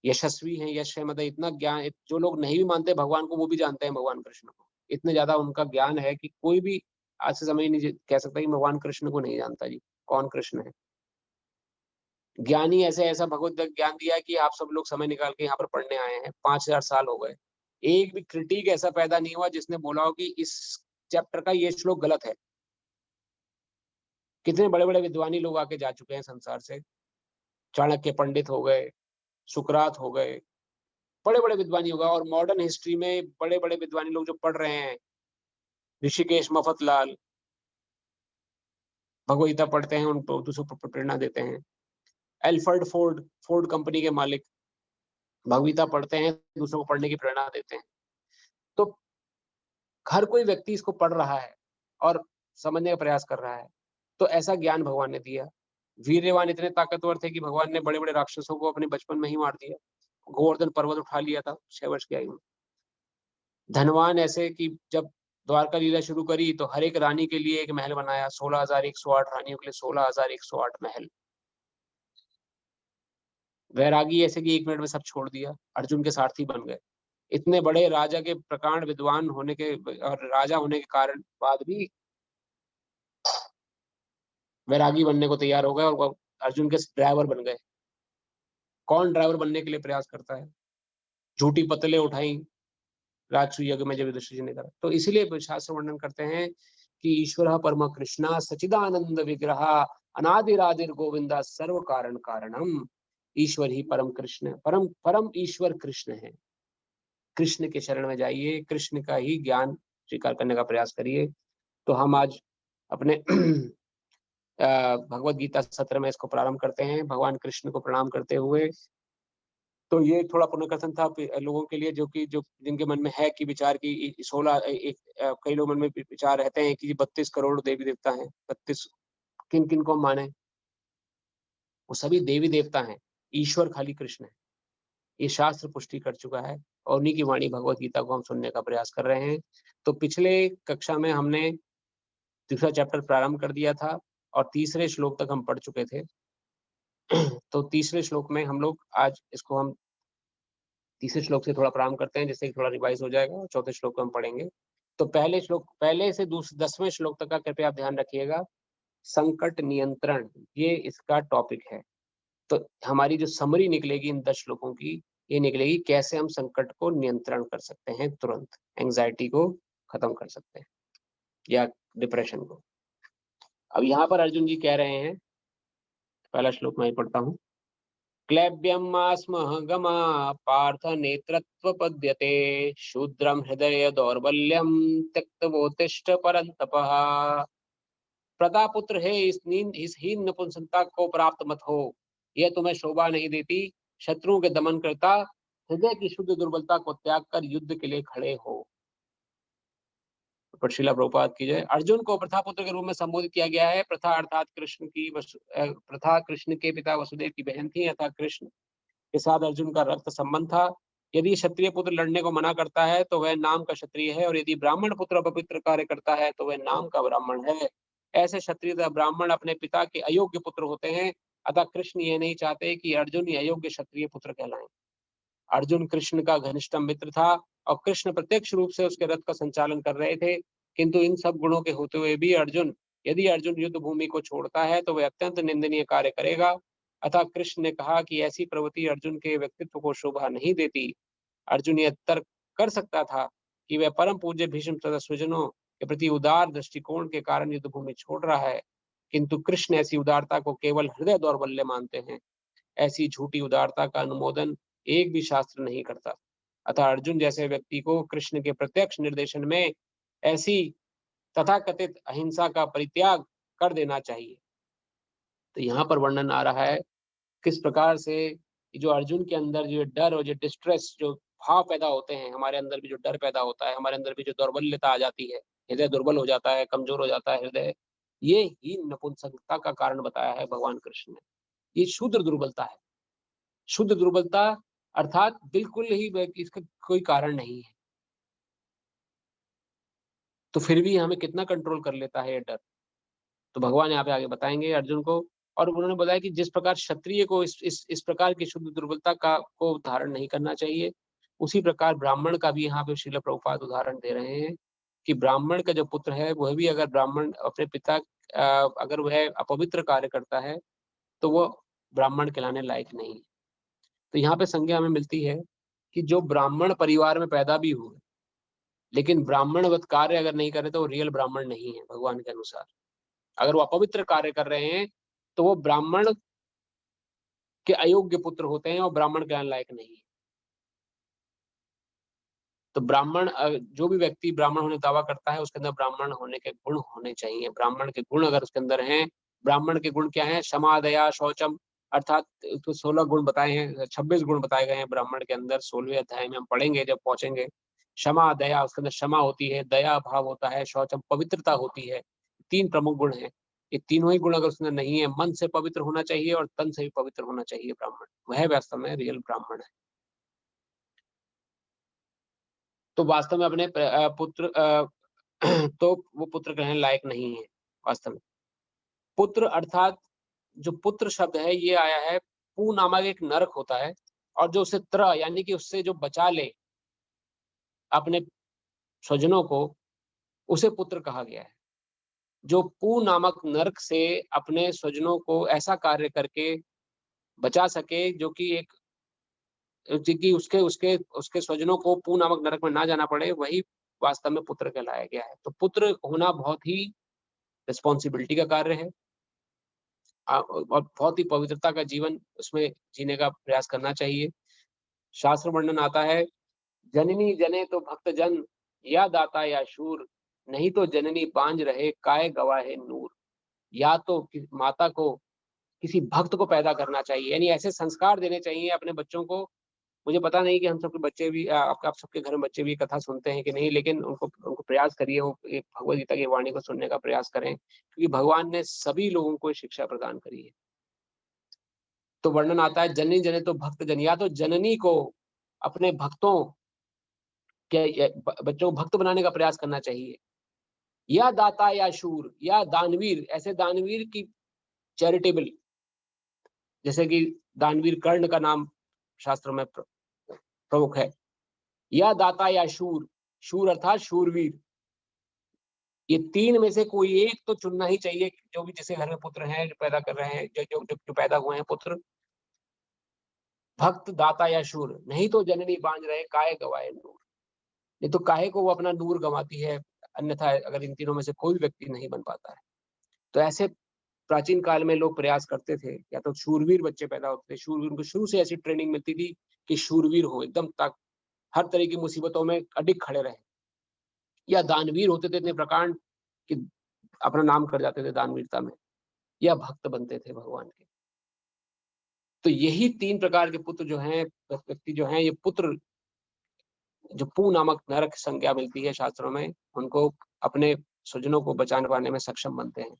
यशस्वी है, यश है, मतलब इतना ज्ञान, जो लोग नहीं भी मानते भगवान को वो भी जानते हैं भगवान कृष्ण को। इतने ज्यादा उनका ज्ञान है कि कोई भी आज से समय नहीं कह सकता कि भगवान कृष्ण को नहीं जानता जी कौन कृष्ण है। ज्ञानी ऐसे ऐसा भगवत ज्ञान दिया है कि आप सब लोग समय निकाल के यहाँ पर पढ़ने आए हैं। 5000 साल हो गए, एक भी क्रिटिक ऐसा पैदा नहीं हुआ जिसने बोला हो कि इस चैप्टर का ये श्लोक गलत है। कितने बड़े बड़े विद्वानी लोग आके जा चुके हैं संसार से। चाणक्य पंडित हो गए, सुकरात हो गए, बड़े बड़े विद्वानी हो गए। और मॉडर्न हिस्ट्री में बड़े बड़े विद्वानी लोग जो पढ़ रहे हैं, ऋषिकेश मफतलाल भगवगीता पढ़ते हैं, उनको दूसरों को प्रेरणा देते हैं। एल्फ्रेड फोर्ड कंपनी के मालिक भगवगीता पढ़ते हैं, दूसरों को पढ़ने की प्रेरणा देते हैं। तो हर कोई व्यक्ति इसको पढ़ रहा है और समझने का प्रयास कर रहा है। तो ऐसा ज्ञान भगवान ने दिया। वीर्यवान इतने ताकतवर थे कि भगवान ने बड़े बड़े राक्षसों को अपने बचपन में ही मार दिया। गोवर्धन पर्वत उठा लिया था 6 वर्ष की आयु में। धनवान ऐसे कि जब द्वारका लीला शुरू करी तो हर एक रानी के लिए एक महल बनाया। 16,108 रानियों के लिए 16,108 महल। वैरागी ऐसे कि 1 मिनट में सब छोड़ दिया, अर्जुन के सारथी बन गए। इतने बड़े राजा के प्रकांड विद्वान होने के और राजा होने के कारण बाद भी वैरागी बनने को तैयार हो गए और वो अर्जुन के ड्राइवर बन गए। कौन ड्राइवर बनने के लिए प्रयास करता है? झूठी पतले उठाई राजसु यज्ञ में जब युधिष्ठिर जी ने करा। तो इसीलिए शास्त्र वर्णन करते हैं कि ईश्वर परम कृष्णा सचिदानंद विग्रह अनादिरादिर गोविंदा सर्व कारण कारणम। ईश्वर ही परम कृष्ण, परम परम ईश्वर कृष्ण है। कृष्ण के शरण में जाइए, कृष्ण का ही ज्ञान स्वीकार करने का प्रयास करिए। तो हम आज अपने भगवत गीता सत्र में इसको प्रारंभ करते हैं भगवान कृष्ण को प्रणाम करते हुए। तो ये थोड़ा पुनर्कथन था लोगों के लिए जो जिनके मन में है कि विचार की 16 कई लोग मन में विचार रहते हैं कि 32 करोड़ देवी देवता हैं। 32 किन किन को माने? वो सभी देवी देवता हैं, ईश्वर खाली कृष्ण है। ये शास्त्र पुष्टि कर चुका है और उन्हीं की वाणी भगवत गीता को हम सुनने का प्रयास कर रहे हैं। तो पिछले कक्षा में हमने तीसरा चैप्टर प्रारंभ कर दिया था और तीसरे श्लोक तक हम पढ़ चुके थे। तो तीसरे श्लोक में हम लोग आज इसको हम तीसरे श्लोक से थोड़ा प्रारंभ करते हैं, जिससे थोड़ा रिवाइज हो जाएगा और चौथे श्लोक को हम पढ़ेंगे। तो पहले से 10वें श्लोक तक का कृपया आप ध्यान रखिएगा। संकट नियंत्रण, ये इसका टॉपिक है। तो हमारी जो समरी निकलेगी इन 10 श्लोकों की, ये निकलेगी कैसे हम संकट को नियंत्रण कर सकते हैं, तुरंत एंजाइटी को खत्म कर सकते हैं या डिप्रेशन को। अब यहाँ पर अर्जुन जी कह रहे हैं, पहला श्लोक मैं पढ़ता हूँ। क्लैब्यमास्मः गमा पार्थ नेत्रत्वपद्यते शूद्रं हृदय दौर्बल्यं त्यक्तवोत्तिष्ठ परन्तपः। प्रतापुत्र है, इस हीन नपुंसकता को प्राप्त मत हो, यह तुम्हें शोभा नहीं देती। शत्रुओं के दमन करता, हृदय की शुद्ध दुर्बलता को त्याग कर युद्ध के लिए खड़े हो। श्रीला प्रभुपाद की जय। अर्जुन को प्रथापुत्र के रूप में संबोधित किया गया है। प्रथा अर्थात प्रथा कृष्ण के पिता वसुदेव की बहन थी, अर्थात कृष्ण के साथ अर्जुन का रक्त संबंध था। यदि क्षत्रिय पुत्र लड़ने को मना करता है तो वह नाम का क्षत्रिय है, और यदि ब्राह्मण पुत्र अपवित्र कार्य करता है तो वह नाम का ब्राह्मण है। ऐसे क्षत्रिय तथा ब्राह्मण अपने पिता के अयोग्य पुत्र होते हैं, अतः कृष्ण ये नहीं चाहते कि अर्जुन ये अयोग्य क्षत्रिय पुत्र कहलाएं। अर्जुन कृष्ण का घनिष्ठतम मित्र था और कृष्ण प्रत्यक्ष रूप से उसके रथ का संचालन कर रहे थे, किंतु इन सब गुणों के होते हुए भी यदि अर्जुन युद्ध भूमि को छोड़ता है तो वह अत्यंत निंदनीय कार्य करेगा। अतः कृष्ण ने कहा कि ऐसी प्रवृत्ति अर्जुन के व्यक्तित्व को शोभा नहीं देती। अर्जुन यह तर्क कर सकता था कि वह परम पूज्य भीष्म तथा स्वजनों के प्रति उदार दृष्टिकोण के कारण युद्ध भूमि छोड़ रहा है, किंतु कृष्ण ऐसी उदारता को केवल हृदय दौर्बल्य मानते हैं। ऐसी झूठी उदारता का अनुमोदन एक भी शास्त्र नहीं करता। अतः अर्जुन जैसे व्यक्ति को कृष्ण के प्रत्यक्ष निर्देशन में ऐसी तथाकथित अहिंसा का परित्याग कर देना चाहिए। तो यहाँ पर वर्णन आ रहा है किस प्रकार से जो अर्जुन के अंदर जो डर और जो डिस्ट्रेस, जो भाव पैदा होते हैं, हमारे अंदर भी जो डर पैदा होता है, हमारे अंदर भी जो दौर्बल्यता आ जाती है, हृदय दुर्बल हो जाता है, कमजोर हो जाता है हृदय, ये ही नपुंसकता का कारण बताया है भगवान कृष्ण ने। ये शुद्ध दुर्बलता है। शुद्ध दुर्बलता अर्थात बिल्कुल ही इसका कोई कारण नहीं है, तो फिर भी हमें कितना कंट्रोल कर लेता है ये डर। तो भगवान यहाँ पे आगे बताएंगे अर्जुन को, और उन्होंने बताया कि जिस प्रकार क्षत्रिय को इस प्रकार की शुद्ध दुर्बलता को धारण नहीं करना चाहिए, उसी प्रकार ब्राह्मण का भी यहाँ पे श्रील प्रभुपाद उदाहरण दे रहे हैं कि ब्राह्मण का जो पुत्र है वह भी अगर ब्राह्मण अपने पिता अगर वह अपवित्र कार्य करता है तो वो ब्राह्मण कहलाने लायक नहीं है। तो यहाँ पे संज्ञा हमें मिलती है कि जो ब्राह्मण परिवार में पैदा भी हुए लेकिन ब्राह्मणवत कार्य अगर नहीं करे तो वो रियल ब्राह्मण नहीं है भगवान के अनुसार। अगर वो अपवित्र कार्य कर रहे हैं तो वो ब्राह्मण के अयोग्य पुत्र होते हैं और ब्राह्मण कहलाने लायक नहीं है। तो ब्राह्मण, जो भी व्यक्ति ब्राह्मण होने दावा करता है उसके अंदर ब्राह्मण होने के गुण होने चाहिए। ब्राह्मण के गुण अगर उसके अंदर हैं, ब्राह्मण के गुण क्या है? क्षमा, दया, शौचम, अर्थात तो 16 गुण बताए हैं, 26 गुण बताए गए हैं ब्राह्मण के अंदर। 16वें अध्याय में हम पढ़ेंगे जब पहुंचेंगे। क्षमा, दया, उसके अंदर क्षमा होती है, दया भाव होता है, शौचम पवित्रता होती है। 3 प्रमुख गुण हैं। ये तीनों ही गुण अगर उसमें नहीं है, मन से पवित्र होना चाहिए और तन से भी पवित्र होना चाहिए ब्राह्मण, वह वास्तव में रियल ब्राह्मण है। तो वास्तव में अपने पुत्र तो वो पुत्र कहने लायक नहीं है वास्तव में। पुत्र अर्थात जो पुत्र शब्द है ये आया है, पू नामक एक नरक होता है और जो उसे त्र यानी कि उससे जो बचा ले अपने स्वजनों को, उसे पुत्र कहा गया है। जो पू नामक नरक से अपने स्वजनों को ऐसा कार्य करके बचा सके जो कि उसके उसके उसके स्वजनों को पू नामक नरक में ना जाना पड़े, वही वास्तव में पुत्र कहलाया गया है। तो पुत्र होना बहुत ही रिस्पॉन्सिबिलिटी का कार्य है और बहुत ही पवित्रता का जीवन उसमें जीने का प्रयास करना चाहिए। शास्त्र वर्णन आता है, जननी जने तो भक्त जन, या दाता या शूर, नहीं तो जननी बांझ रहे काय गवाहे नूर। या तो माता को किसी भक्त को पैदा करना चाहिए, यानी ऐसे संस्कार देने चाहिए अपने बच्चों को। मुझे पता नहीं कि हम सबके बच्चे भी आप सबके घर में बच्चे भी कथा सुनते हैं कि नहीं, लेकिन उनको प्रयास करिए, वो भगवद गीता की वाणी को सुनने का प्रयास करें, क्योंकि भगवान ने सभी लोगों को शिक्षा प्रदान करी है। तो वर्णन आता है, जननी जने तो भक्त जन, या तो जननी को अपने भक्तों के बच्चों को भक्त बनाने का प्रयास करना चाहिए, या दाता या शूर या दानवीर, ऐसे दानवीर की चैरिटेबल, जैसे कि दानवीर कर्ण का नाम शास्त्र में प्रमुख है, या दाता या शूर, शूर अर्थात शूरवीर। ये 3 में से कोई एक तो चुनना ही चाहिए, जो भी जिसे घर में पुत्र हैं, जो पैदा कर रहे हैं, जो पैदा हुए हैं पुत्र, भक्त, दाता या शूर, नहीं तो जननी बांझ रहे काय गवाए नूर। नहीं तो काहे को वो अपना नूर गंवाती है, अन्यथा अगर इन तीनों में से कोई व्यक्ति नहीं बन पाता है। तो ऐसे प्राचीन काल में लोग प्रयास करते थे, या तो शूरवीर बच्चे पैदा होते थे, शूरवीर, उनको शुरू से ऐसी ट्रेनिंग मिलती थी कि शूरवीर हो, एकदम तक हर तरह की मुसीबतों में अडिग खड़े रहे। या दानवीर होते थे इतने प्रकार कि अपना नाम कर जाते थे दानवीरता में, या भक्त बनते थे भगवान के। तो यही 3 प्रकार के पुत्र जो हैं, व्यक्ति जो हैं, ये पुत्र जो पू नामक नरक संज्ञा मिलती है शास्त्रों में, उनको अपने स्वजनों को बचाने पाने में सक्षम बनते हैं।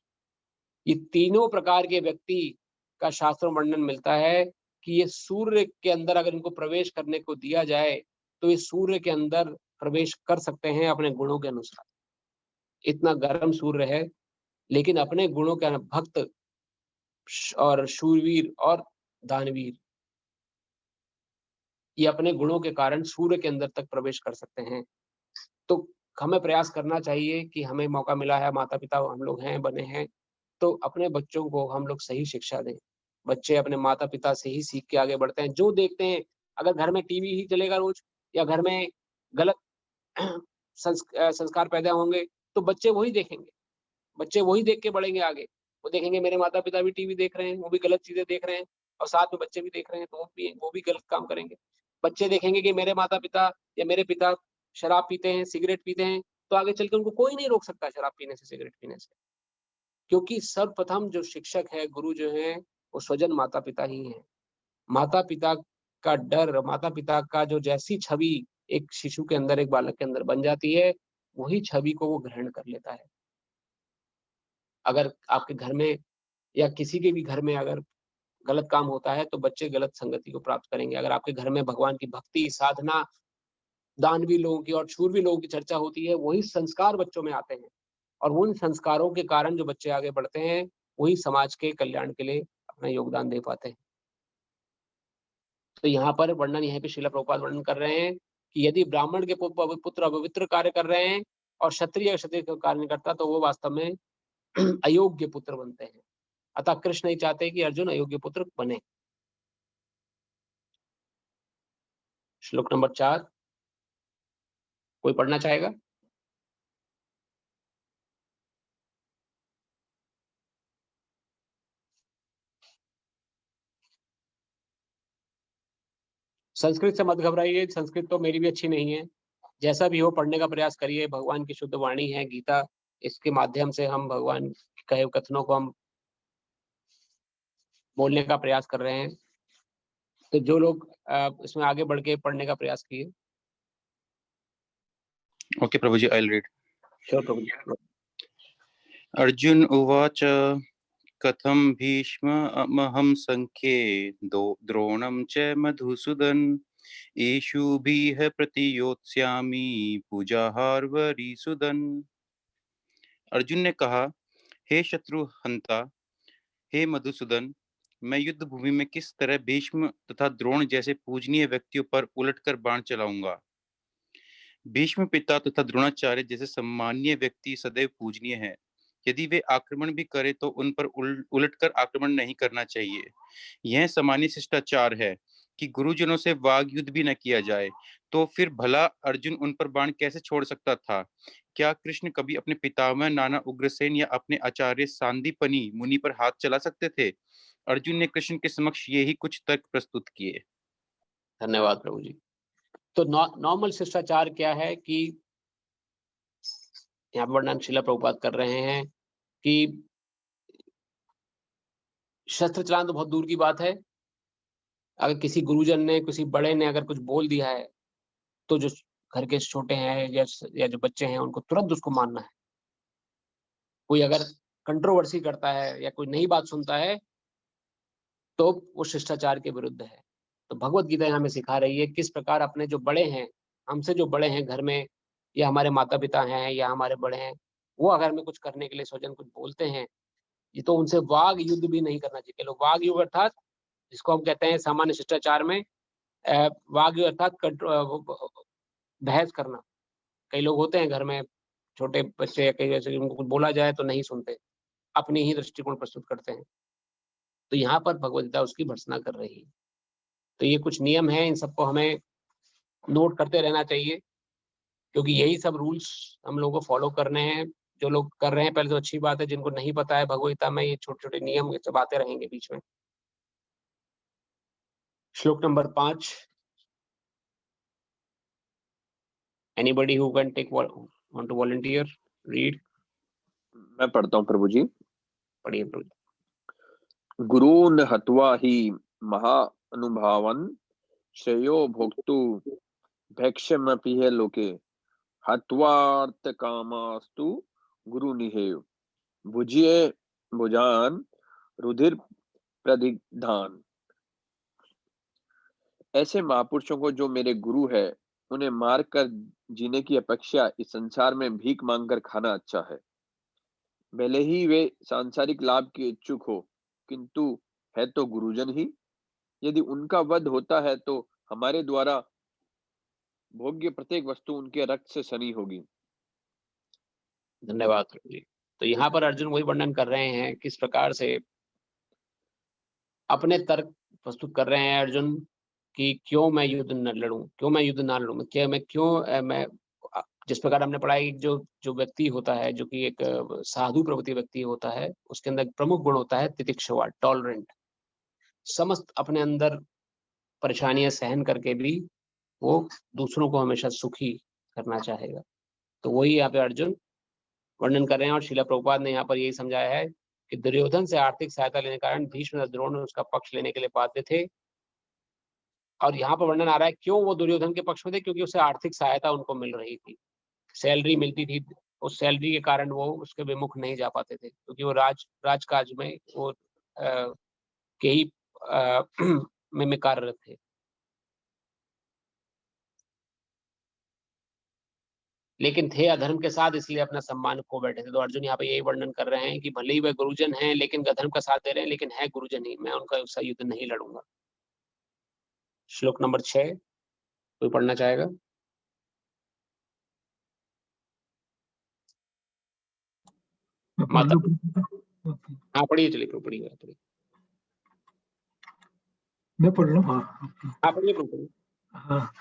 ये तीनों प्रकार के व्यक्ति का शास्त्रों में वर्णन मिलता है कि ये सूर्य के अंदर अगर इनको प्रवेश करने को दिया जाए तो ये सूर्य के अंदर प्रवेश कर सकते हैं अपने गुणों के अनुसार। इतना गर्म सूर्य है, लेकिन अपने गुणों के भक्त और शूरवीर और दानवीर, ये अपने गुणों के कारण सूर्य के अंदर तक प्रवेश कर सकते हैं। तो हमें प्रयास करना चाहिए कि हमें मौका मिला है, माता पिता हम लोग हैं, बने हैं, तो अपने बच्चों को हम लोग सही शिक्षा दें। बच्चे अपने माता पिता से ही सीख के आगे बढ़ते हैं। जो देखते हैं, अगर घर में टीवी ही चलेगा रोज, या घर में गलत संस्कार पैदा होंगे, तो बच्चे वही देखेंगे, बच्चे वही देख के बढ़ेंगे आगे। वो देखेंगे मेरे माता पिता भी टीवी देख रहे हैं, वो भी गलत चीजें देख रहे हैं, और साथ में बच्चे भी देख रहे हैं, तो वो भी गलत काम करेंगे। बच्चे देखेंगे कि मेरे माता पिता या मेरे पिता शराब पीते हैं, सिगरेट पीते हैं, तो आगे चल के उनको कोई नहीं रोक सकता शराब पीने से, सिगरेट पीने से। क्योंकि सर्वप्रथम जो शिक्षक है, गुरु जो है, वो स्वजन माता पिता ही हैं। माता पिता का डर, माता पिता का जो जैसी छवि एक शिशु के अंदर, एक बालक के अंदर बन जाती है, वही छवि को वो ग्रहण कर लेता है। अगर आपके घर में या किसी के भी घर में अगर गलत काम होता है, तो बच्चे गलत संगति को प्राप्त करेंगे। अगर आपके घर में भगवान की भक्ति, साधना, दानवीर लोगों की और शूरवीर लोगों की चर्चा होती है, वही संस्कार बच्चों में आते हैं, और उन संस्कारों के कारण जो बच्चे आगे बढ़ते हैं, वही समाज के कल्याण के लिए अपना योगदान दे पाते हैं। तो यहाँ पर वर्णन, यहाँ पे श्रील प्रभुपाद वर्णन कर रहे हैं कि यदि ब्राह्मण के पुत्र अपवित्र कार्य कर रहे हैं और क्षत्रिय का कार्य नहीं करता, तो वो वास्तव में अयोग्य पुत्र बनते हैं। अतः कृष्ण नहीं चाहते कि अर्जुन अयोग्य पुत्र बने। श्लोक नंबर 4 कोई पढ़ना चाहेगा? संस्कृत से मत घबराइए, संस्कृत तो मेरी भी अच्छी नहीं है। जैसा भी हो पढ़ने का प्रयास करिए। भगवान की शुद्ध वाणी है गीता, इसके माध्यम से हम भगवान के कहे कथनों को हम बोलने का प्रयास कर रहे हैं। तो जो लोग इसमें आगे बढ़ के पढ़ने का प्रयास किए। Okay Prabhu ji, I will read. Sure Prabhu ji. Arjun उवाच कथम भीष्ममहं संख्ये द्रोणं च मधुसूदन ईशुभिः प्रतियोत्स्यामि पूजाहारवरीसुदन। अर्जुन ने कहा, हे शत्रु हंता, हे मधुसूदन, मैं युद्ध भूमि में किस तरह भीष्म तथा द्रोण जैसे पूजनीय व्यक्तियों पर उलटकर बाण चलाऊंगा। भीष्म पिता तथा द्रोणाचार्य जैसे सम्मानीय व्यक्ति सदैव पूजनीय हैं। यदि वे आक्रमण भी करें तो उन पर उलटकर आक्रमण नहीं करना चाहिए। यह सामान्य शिष्टाचार है कि गुरुजनों से वाग युद्ध भी न किया जाए। तो फिर भला अर्जुन उन पर बाण कैसे छोड़ सकता था? क्या कृष्ण कभी अपने पितामह नाना उग्रसेन या अपने आचार्य सांदीपनि मुनि पर हाथ चला सकते थे? अर्जुन ने कृष्ण के समक्ष ये ही कुछ तर्क प्रस्तुत किए। धन्यवाद प्रभु जी। तो नॉर्मल शिष्टाचार क्या है कि यहाँ पर वर्णन श्रील प्रभुपाद कर रहे हैं कि शस्त्र चलाना तो बहुत दूर की बात है। अगर किसी गुरुजन ने, किसी बड़े ने अगर कुछ बोल दिया है, तो जो घर के छोटे हैं या जो बच्चे हैं, उनको तुरंत उसको मानना है। कोई अगर कंट्रोवर्सी करता है या कोई नई बात सुनता है, तो वो शिष्टाचार के विरुद्ध है। तो भगवत गीता हमें सिखा रही है किस प्रकार अपने जो बड़े हैं, हमसे जो बड़े हैं घर में, या हमारे माता पिता हैं या हमारे बड़े हैं, वो अगर हमें कुछ करने के लिए स्वजन कुछ बोलते हैं, ये तो उनसे वाग युद्ध भी नहीं करना चाहिए। लोग वाग युद्ध अर्थात जिसको हम कहते हैं सामान्य शिष्टाचार में वाग युद्ध अर्थात बहस करना। कई लोग होते हैं घर में, छोटे बच्चे, कई जैसे उनको कुछ बोला जाए तो नहीं सुनते, अपनी ही दृष्टिकोण प्रस्तुत करते हैं। तो यहाँ पर भगवत गीता उसकी भर्त्सना कर रही है। तो ये कुछ नियम है, इन सबको हमें नोट करते रहना चाहिए, क्योंकि यही सब रूल्स हम लोगों को फॉलो करने हैं। जो लोग कर रहे हैं पहले तो अच्छी बात है, जिनको नहीं पता है भगवत गीता में ये छोटे-छोटे नियम ये सब आते रहेंगे बीच में। श्लोक number 5 anybody who can take want to volunteer read? मैं पढ़ता हूँ प्रभु जी। पढ़िए प्रभु। गुरून् हत्वा हि महानुभावन् श्रेयो भोक्तु भैक्ष्यमपीह लोके हत्वार्थकामास्तु गुरुनिहेव भुजिये भुजान रुधिर प्रदिग्धान। ऐसे महापुरुषों को जो मेरे गुरु है, उन्हें मार कर जीने की अपेक्षा इस संसार में भीख मांगकर खाना अच्छा है। भले ही वे सांसारिक लाभ के इच्छुक हो, किंतु है तो गुरुजन ही। यदि उनका वध होता है तो हमारे द्वारा भोग्य प्रत्येक वस्तु उनके रक्त से सनी होगी। धन्यवाद प्रभु जी। तो यहाँ पर अर्जुन वही वर्णन कर रहे हैं किस प्रकार से अपने तर्क प्रस्तुत कर रहे हैं अर्जुन कि क्यों मैं युद्ध न लड़ूं, क्यों मैं युद्ध ना लड़ूं, मैं जिस प्रकार हमने पढ़ा है जो जो व्यक्ति होता है, जो कि एक साधु प्रवृत्ति व्यक्ति होता है, उसके अंदर प्रमुख गुण होता है तितिक्षुवा, टॉलरेंट। समस्त अपने अंदर परेशानियां सहन करके भी वो दूसरों को हमेशा सुखी करना चाहेगा। तो वही यहाँ पे अर्जुन वर्णन कर रहे हैं। और श्रीला प्रभुपाद ने यहाँ पर यही समझाया है कि दुर्योधन से आर्थिक सहायता लेने के कारण भीष्म द्रोण उसका पक्ष लेने के लिए बाध्य थे। और यहाँ पर वर्णन आ रहा है क्यों वो दुर्योधन के पक्ष में थे, क्योंकि उसे आर्थिक सहायता उनको मिल रही थी, सैलरी मिलती थी। उस सैलरी के कारण वो उसके विमुख नहीं जा पाते थे, क्योंकि वो राजकाज में वो के ही में कार्यरत थे। लेकिन थे अधर्म के साथ, इसलिए अपना सम्मान खो बैठे थे। तो अर्जुन यहाँ पे यही वर्णन कर रहे हैं कि भले ही वह गुरुजन हैं, लेकिन अधर्म का साथ दे रहे हैं, लेकिन है गुरुजन ही, मैं उनका उसका युद्ध नहीं लड़ूंगा। श्लोक नंबर 6 कोई पढ़ना चाहेगा? माता हाँ पढ़िए, चलिए पढ़िए। मैं पढ़ लूँ? हाँ पढ़िए। हाँ।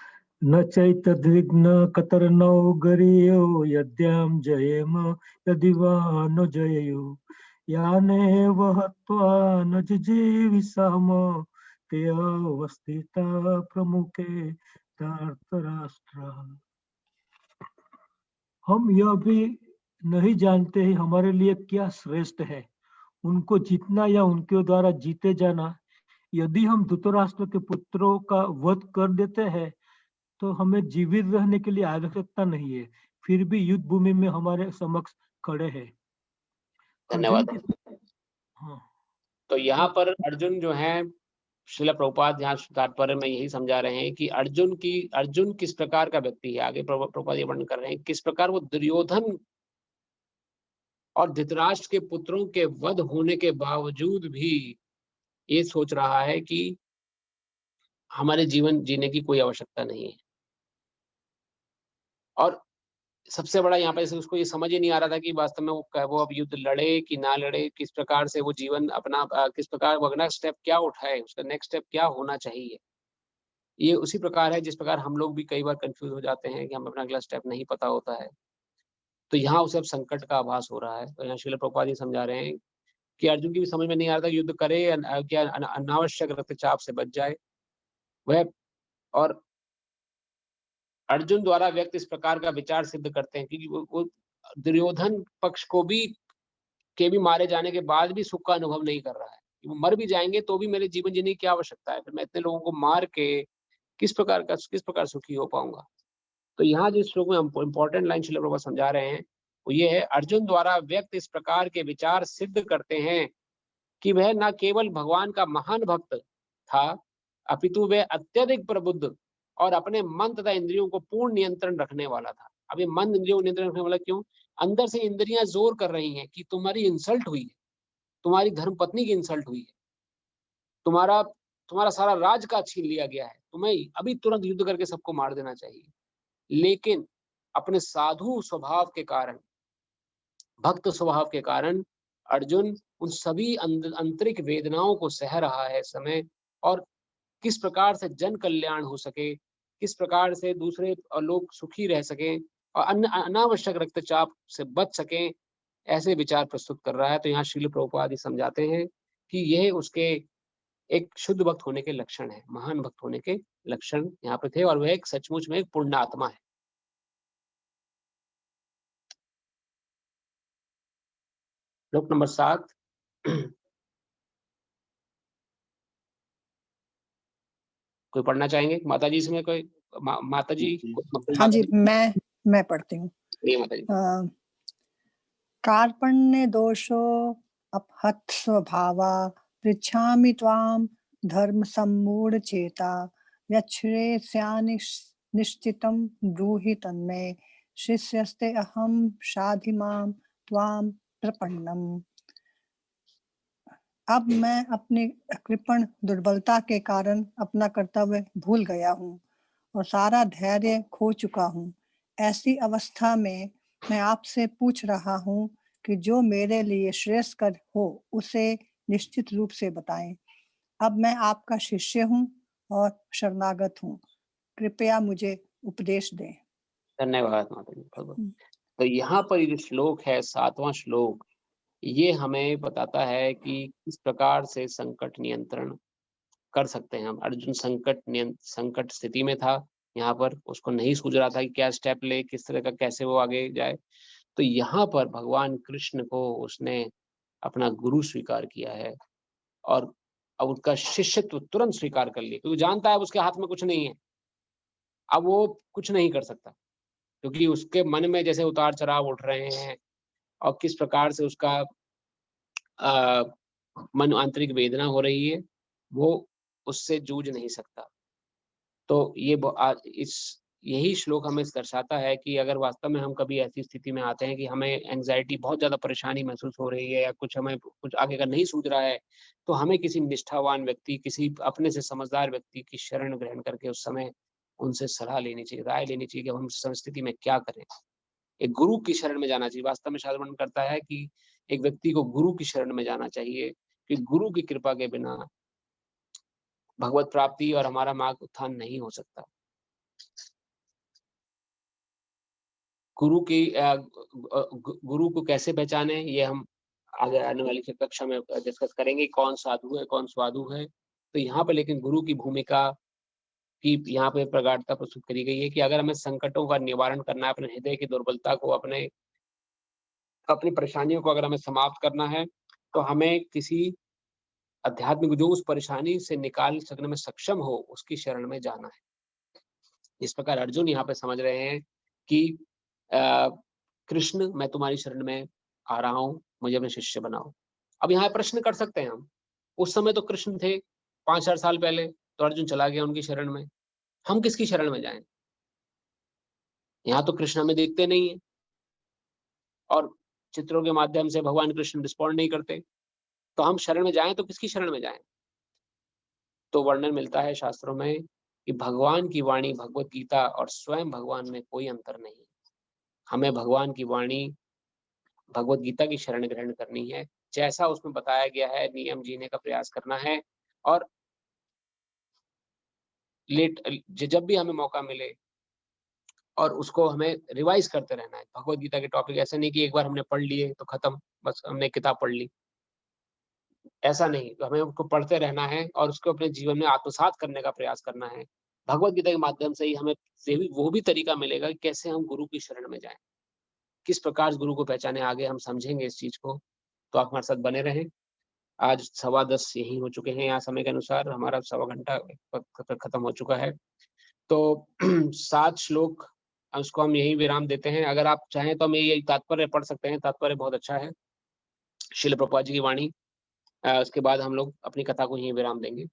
न चैतद्विघ्न कतर्नौ गरीयो यद्यां जयेम यदि वा न जयेयु यानेव हत्वा न जिजीविषाम ते अवस्थिता प्रमुखे धृतराष्ट्र। हम यह भी नहीं जानते हैं हमारे लिए क्या श्रेष्ठ है, उनको जीतना या उनके द्वारा जीते जाना। यदि हम धृतराष्ट्र के पुत्रों का वध कर देते हैं तो हमें जीवित रहने के लिए आवश्यकता नहीं है, फिर भी युद्ध भूमि में हमारे समक्ष खड़े हैं। धन्यवाद। हाँ। तो यहाँ पर अर्जुन जो है, श्रील प्रभुपाद यहाँ तात्पर्य में यही समझा रहे हैं कि अर्जुन किस प्रकार का व्यक्ति है। आगे प्रभुपाद ये वर्णन कर रहे हैं किस प्रकार वो दुर्योधन और धृतराष्ट्र के पुत्रों के वध होने के बावजूद भी ये सोच रहा है कि हमारे जीवन जीने की कोई आवश्यकता नहीं है। और सबसे बड़ा यहाँ पे उसको ये समझ ही नहीं आ रहा था कि वास्तव में वो अब युद्ध लड़े कि ना लड़े, किस प्रकार से वो जीवन अपना किस प्रकार वो अगला स्टेप क्या उठाए, उसका नेक्स्ट स्टेप क्या होना चाहिए। ये उसी प्रकार है जिस प्रकार हम लोग भी कई बार कंफ्यूज हो जाते हैं कि हमें अपना अगला स्टेप नहीं पता होता है। तो यहाँ उसे अब संकट का आभास हो रहा है। तो यहाँ श्रील प्रभुपाद जी समझा रहे हैं कि अर्जुन की भी समझ में नहीं आ रहा था कि युद्ध करे या क्या अनावश्यक रक्तचाप से बच जाए वह। और अर्जुन द्वारा व्यक्त इस प्रकार का विचार सिद्ध करते हैं क्योंकि वो दुर्योधन पक्ष को भी मारे जाने के बाद भी सुख का अनुभव नहीं कर रहा है। वो मर भी जाएंगे तो भी मेरे जीवन जीने की क्या आवश्यकता है, फिर मैं इतने लोगों को मार के किस प्रकार सुखी हो पाऊंगा। तो यहाँ जिस श्लोक में हम इंपॉर्टेंट लाइन श्रील प्रभुपाद समझा रहे हैं वो ये है, अर्जुन द्वारा व्यक्त इस प्रकार के विचार सिद्ध करते हैं कि वह न केवल भगवान का महान भक्त था, अपितु वह अत्यधिक प्रबुद्ध और अपने मन तथा इंद्रियों को पूर्ण नियंत्रण रखने वाला था। अब ये मन इंद्रियों को नियंत्रण रखने वाला क्यों? अंदर से इंद्रियां जोर कर रही हैं कि तुम्हारी इंसल्ट हुई है, तुम्हारी धर्म पत्नी की इंसल्ट हुई है, तुम्हारा सारा राज का छीन लिया गया है, तुम्हें अभी तुरंत युद्ध करके सबको मार देना चाहिए। लेकिन अपने साधु स्वभाव के कारण, भक्त स्वभाव के कारण अर्जुन उन सभी आंतरिक वेदनाओं को सह रहा है समय, और किस प्रकार से जन कल्याण हो सके, किस प्रकार से दूसरे लोग सुखी रह सकें और अनावश्यक रक्तचाप से बच सकें, ऐसे विचार प्रस्तुत कर रहा है। तो यहाँ श्रील प्रभुपाद समझाते हैं कि यह उसके एक शुद्ध भक्त होने के लक्षण है, महान भक्त होने के लक्षण यहाँ पे थे, और वह एक सचमुच में एक पुण्यात्मा है। श्लोक नंबर 7। कोई पढ़ना चाहेंगे माता जी? इसमें कोई माता जी? हाँ जी, मैं पढ़ती हूँ। माता जी। कार्पण्य दोषो अपहत स्वभावा पृच्छामि त्वां धर्म सम्मूढ़ चेता यच्छ्रेयस्यानि निश्चितं ब्रूहि तन्मे शिष्यस्ते अहं शाधिमां त्वां प्रपन्नम्। अब मैं अपनी कृपण दुर्बलता के कारण अपना कर्तव्य भूल गया हूँ और सारा धैर्य खो चुका हूँ। ऐसी अवस्था में मैं आपसे पूछ रहा हूँ कि जो मेरे लिए श्रेयस्कर हो उसे निश्चित रूप से बताएं। अब मैं आपका शिष्य हूँ और शरणागत हूँ, कृपया मुझे उपदेश दें। धन्यवाद माता जी। तो यहाँ पर ये जो श्लोक है 7वां श्लोक, ये हमें बताता है कि किस प्रकार से संकट नियंत्रण कर सकते हैं हम। अर्जुन संकट स्थिति में था, यहाँ पर उसको नहीं सूझ रहा था कि क्या स्टेप ले, किस तरह का कैसे वो आगे जाए। तो यहाँ पर भगवान कृष्ण को उसने अपना गुरु स्वीकार किया है और अब उनका शिष्यत्व तुरंत स्वीकार कर लिया, क्योंकि जानता है उसके हाथ में कुछ नहीं है। अब वो कुछ नहीं कर सकता, क्योंकि उसके मन में जैसे उतार चढ़ाव उठ रहे हैं और किस प्रकार से उसका मन आंतरिक वेदना हो रही है, वो उससे जूझ नहीं सकता। तो ये यही श्लोक हमें दर्शाता है कि अगर वास्तव में हम कभी ऐसी स्थिति में आते हैं कि हमें एंग्जाइटी, बहुत ज्यादा परेशानी महसूस हो रही है या हमें कुछ आगे का नहीं सूझ रहा है, तो हमें किसी निष्ठावान व्यक्ति, किसी अपने से समझदार व्यक्ति की शरण ग्रहण करके उस समय उनसे सलाह लेनी चाहिए, राय लेनी चाहिए कि हम इस स्थिति में क्या करें। एक गुरु की शरण में जाना चाहिए। वास्तव में शास्त्र वर्णन करता है कि एक व्यक्ति को गुरु की शरण में जाना चाहिए, कि गुरु की कृपा के बिना भगवत प्राप्ति और हमारा मार्ग उत्थान नहीं हो सकता। गुरु को कैसे पहचाने, ये हम आगे आने वाली कक्षा में डिस्कस करेंगे, कौन साधु है कौन स्वाधु है। तो यहाँ पे लेकिन गुरु की भूमिका की यहाँ पे प्रगाढ़ता प्रस्तुत करी गई है कि अगर हमें संकटों का निवारण करना है, अपने हृदय की दुर्बलता को, अपनी परेशानियों को अगर हमें समाप्त करना है, तो हमें किसी आध्यात्मिक जो उस परेशानी से निकाल सकने में सक्षम हो, उसकी शरण में जाना है। इस प्रकार अर्जुन यहाँ पे समझ रहे हैं कि कृष्ण, मैं तुम्हारी शरण में आ रहा हूँ, मुझे अपने शिष्य बनाओ। अब यहाँ प्रश्न कर सकते हैं हम, उस समय तो कृष्ण थे 5,000 साल पहले, तो अर्जुन चला गया उनकी शरण में, हम किसकी शरण में जाएं? यहाँ तो कृष्ण हमें देखते नहीं है और चित्रों के माध्यम से भगवान कृष्ण रिस्पॉन्ड नहीं करते, तो हम शरण में जाएं तो किसकी शरण में जाएं? तो वर्णन मिलता है शास्त्रों में कि भगवान की वाणी, भगवत गीता और स्वयं भगवान में कोई अंतर नहीं। हमें भगवान की वाणी, भगवत गीता की शरण ग्रहण करनी है, जैसा उसमें बताया गया है नियम जीने का प्रयास करना है, और जब भी हमें मौका मिले और उसको हमें रिवाइज करते रहना है। भगवत गीता के टॉपिक ऐसे नहीं कि एक बार हमने पढ़ लिए तो खत्म, बस हमने किताब पढ़ ली, ऐसा नहीं। तो हमें उसको पढ़ते रहना है और उसको अपने जीवन में आत्मसात करने का प्रयास करना है। भगवत गीता के माध्यम से ही हमें वो भी तरीका मिलेगा कि कैसे हम गुरु की शरण में जाएं, किस प्रकार गुरु को पहचाने, आगे हम समझेंगे इस चीज को। तो आप हमारे साथ बने रहें। आज 10:15 यही हो चुके हैं, यहाँ समय के अनुसार हमारा 1.25 घंटा खत्म हो चुका है। तो 7 श्लोक उसको हम यही विराम देते हैं। अगर आप चाहें तो हम ये तात्पर्य पढ़ सकते हैं, तात्पर्य बहुत अच्छा है, श्रील प्रभुपाद जी की वाणी। उसके बाद हम लोग अपनी कथा को यही विराम देंगे।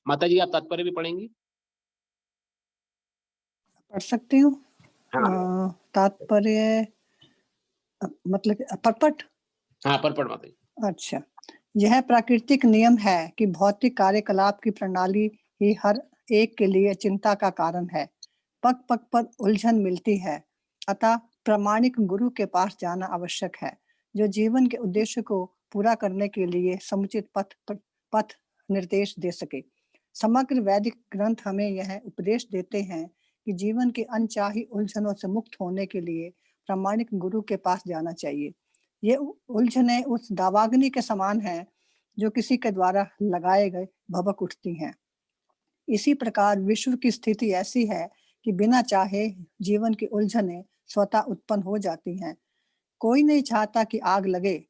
माता जी, आप तात्पर्य भी पढ़ेंगी? पढ़ सकती हूँ। हाँ तात्पर्य मतलब परपट। हाँ, परपट माता जी। अच्छा, यह प्राकृतिक नियम है कि भौतिक कार्यकलाप की प्रणाली ही हर एक के लिए चिंता का कारण है। पग पग पर उलझन मिलती है, अतः प्रामाणिक गुरु के पास जाना आवश्यक है, जो जीवन के उद्देश्य को पूरा करने के लिए समुचित पथ निर्देश दे सके। समग्र वैदिक ग्रंथ हमें यह उपदेश देते हैं कि जीवन के अनचाही उलझनों से मुक्त होने के लिए प्रामाणिक गुरु के पास जाना चाहिए। ये उलझनें उस दावाग्नि के समान हैं जो किसी के द्वारा लगाए गए भभक उठती हैं। इसी प्रकार विश्व की स्थिति ऐसी है कि बिना चाहे जीवन की उलझनें स्वतः उत्पन्न हो जाती हैं। कोई नहीं चाहता कि आग लगे,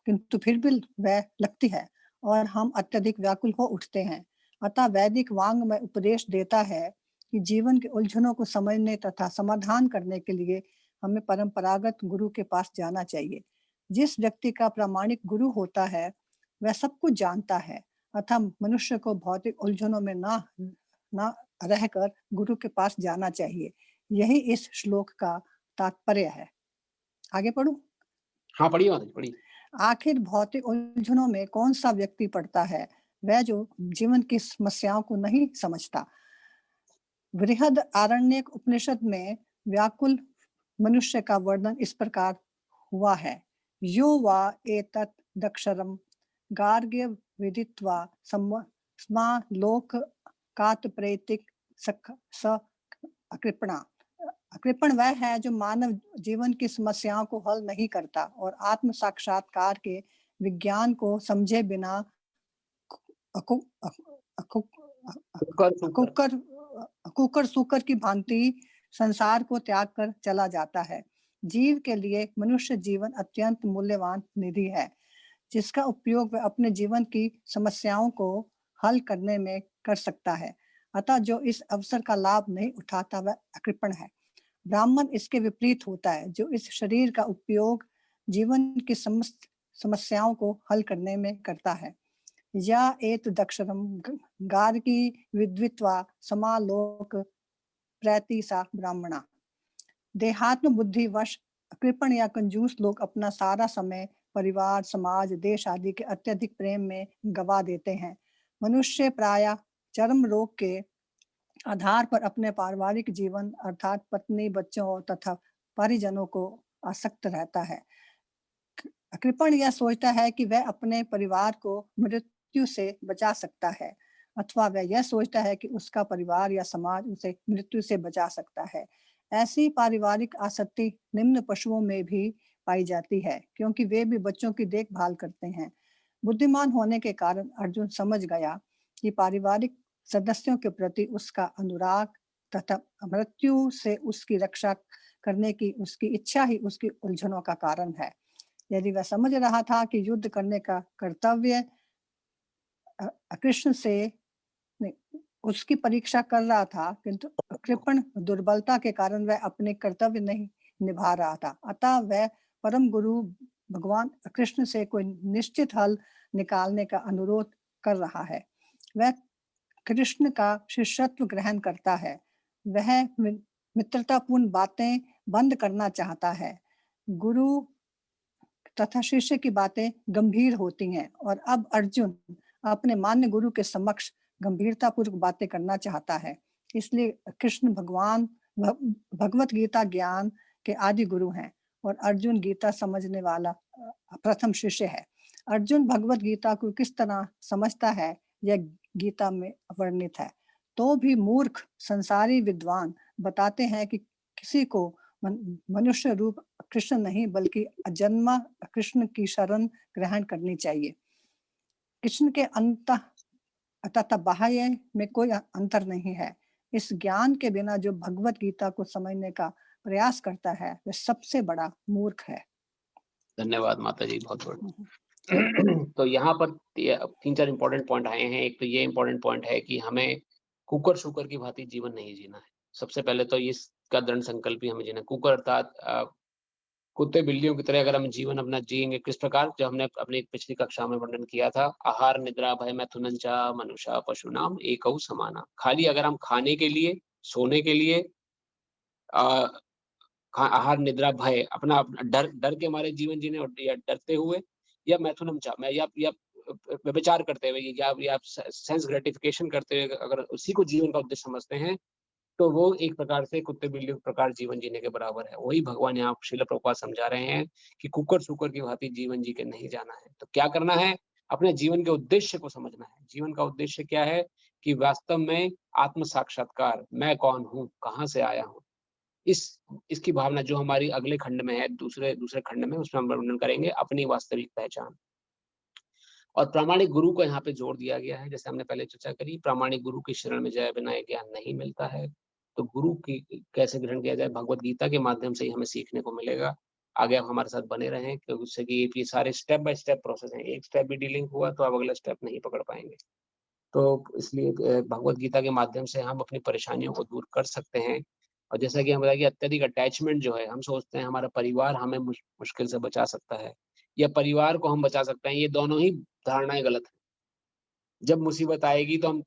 किंतु फिर भी वह लगती है और हम अत्यधिक व्याकुल हो उठते हैं। अतः वैदिक वांग में उपदेश देता है कि जीवन के उलझनों को समझने तथा समाधान करने के लिए हमें परंपरागत गुरु के पास जाना चाहिए। जिस व्यक्ति का प्रामाणिक गुरु होता है वह सब कुछ जानता है, अतः मनुष्य को भौतिक उलझनों में ना रहकर गुरु के पास जाना चाहिए। यही इस श्लोक का तात्पर्य है। आगे पढ़ूं? हाँ, पढ़िए माता जी, पढ़िए। आखिर भौतिक उलझनों में कौन सा व्यक्ति पड़ता है? वह जो जीवन की समस्याओं को नहीं समझता। बृहद आरण्यक उपनिषद में व्याकुल मनुष्य का वर्णन इस प्रकार हुआ है। यो वा एतत् दक्षरम गार्ग्य विदित्वा लोक कात प्रेतिक स अकृपणा। अकृपण वह है जो मानव जीवन की समस्याओं को हल नहीं करता और आत्म साक्षात्कार के विज्ञान को समझे बिना कुकर सुकर की भांति संसार को त्याग कर चला जाता है। जीव के लिए मनुष्य जीवन अत्यंत मूल्यवान निधि है, जिसका उपयोग वह अपने जीवन की समस्याओं को हल करने में कर सकता है। अतः जो इस अवसर का लाभ नहीं उठाता वह अकृपण है। ब्राह्मण इसके विपरीत होता है, जो इस शरीर का उपयोग जीवन की समस्त समस्याओं को हल करने में करता है। या एत दक्षरम गार्गी विद्वित्वा समालोक प्रैतिसा ब्राह्मणा। देहात्म बुद्धिवश कृपण या कंजूस लोग अपना सारा समय परिवार, समाज, देश आदि के अत्यधिक प्रेम में गवा देते हैं। मनुष्य प्रायः चरम रोग के आधार पर अपने पारिवारिक जीवन अर्थात पत्नी, बच्चों तथा परिजनों को आसक्त रहता है। कृपण यह सोचता है कि वह अपने परिवार को मृत्यु से बचा सकता है, अथवा वह यह सोचता है कि उसका परिवार या समाज उसे मृत्यु से बचा सकता है। ऐसी पारिवारिक आसक्ति निम्न पशुओं में भी पाई जाती है, क्योंकि वे भी बच्चों की देखभाल करते हैं। बुद्धिमान होने के कारण अर्जुन समझ गया कि पारिवारिक सदस्यों के प्रति उसका अनुराग तथा मृत्यु से उसकी रक्षा करने की उसकी इच्छा ही उसकी उलझनों का कारण है। यदि वह समझ रहा था कि युद्ध करने का कर्तव्य कृष्ण से उसकी परीक्षा कर रहा था, किंतु कृपण दुर्बलता के कारण वह अपने कर्तव्य नहीं निभा रहा था। अतः वह परम गुरु भगवान कृष्ण से कोई निश्चित हल निकालने का अनुरोध कर रहा है। वह कृष्ण का शिष्यत्व ग्रहण करता है। वह मित्रतापूर्ण बातें बंद करना चाहता है। गुरु तथा शिष्य की बातें गंभीर होती हैं और अब अर्जुन अपने मान्य गुरु के समक्ष गंभीरता पूर्वक बातें करना चाहता है। इसलिए कृष्ण भगवान भगवत गीता ज्ञान के आदि गुरु हैं और अर्जुन गीता समझने वाला प्रथम शिष्य है। अर्जुन भगवत गीता को किस तरह समझता है यह गीता में वर्णित है। तो भी मूर्ख संसारी विद्वान बताते हैं कि किसी को मनुष्य रूप कृष्ण नहीं बल्कि अजन्मा कृष्ण की शरण ग्रहण करनी चाहिए। कृष्ण के अंत तथा बाह्य में कोई अंतर नहीं है। इस ज्ञान के बिना जो भगवत गीता को समझने का प्रयास करता है वह सबसे बड़ा मूर्ख है। धन्यवाद माता जी, बहुत बहुत। तो यहाँ पर 3-4 इंपॉर्टेंट पॉइंट आए हैं। एक तो ये इंपॉर्टेंट पॉइंट है कि हमें कुकर शुकर की भांति जीवन नहीं जीना है। सबसे पहले तो इसका दृढ़ संकल्प ही हमें जीना। कुकर अर्थात कुत्ते बिल्लियों की तरह अगर हम जीवन अपना जिएंगे, किस प्रकार, जो हमने अपनी पिछली कक्षा में वर्णन किया था, आहार निद्रा भय मैथुनन च मनुष्य पशुनाम एकौ समाना। खाली अगर हम खाने के लिए, सोने के लिए, आहार निद्रा भय अपना डर के हमारे जीवन जीने या डरते हुए, या मैथुनम चा मैं या व्यभिचार करते हुए या सेंस ग्रेटिफिकेशन करते हुए अगर उसी को जीवन का उद्देश्य समझते हैं, तो वो एक प्रकार से कुत्ते बिल्ली प्रकार जीवन जीने के बराबर है। वही भगवान यहाँ श्रील प्रभुपाद समझा रहे हैं कि कुकर सुकर की भांति जीवन जी के नहीं जाना है। तो क्या करना है? अपने जीवन के उद्देश्य को समझना है। जीवन का उद्देश्य क्या है? कि वास्तव में आत्म साक्षात्कार, मैं कौन हूँ, कहाँ से आया हूँ, इसकी भावना जो हमारी अगले खंड में है, दूसरे खंड में, उसमें हम वर्णन करेंगे अपनी वास्तविक पहचान। और प्रामाणिक गुरु को यहाँ पे जोड़ दिया गया है। जैसे हमने पहले चर्चा करी, प्रामाणिक गुरु की शरण में जाए बिना ज्ञान नहीं मिलता है। तो गुरु की कैसे ग्रहण किया जाए? भगवत गीता के माध्यम से ही हमें सीखने को मिलेगा। आगे आप हमारे साथ बने रहें, क्योंकि उससे कि ये सारे स्टेप बाय स्टेप प्रोसेस हैं। एक स्टेप भी डीलिंग हुआ तो आप अगला स्टेप नहीं पकड़ पाएंगे। तो इसलिए भगवत गीता के माध्यम से हम अपनी परेशानियों को दूर कर सकते हैं। और जैसा कि हम बताया कि अत्यधिक अटैचमेंट जो है, हम सोचते हैं हमारा परिवार हमें मुश्किल से बचा सकता है या परिवार को हम बचा सकते हैं, ये दोनों ही धारणाएं गलत हैं। जब मुसीबत आएगी तो हम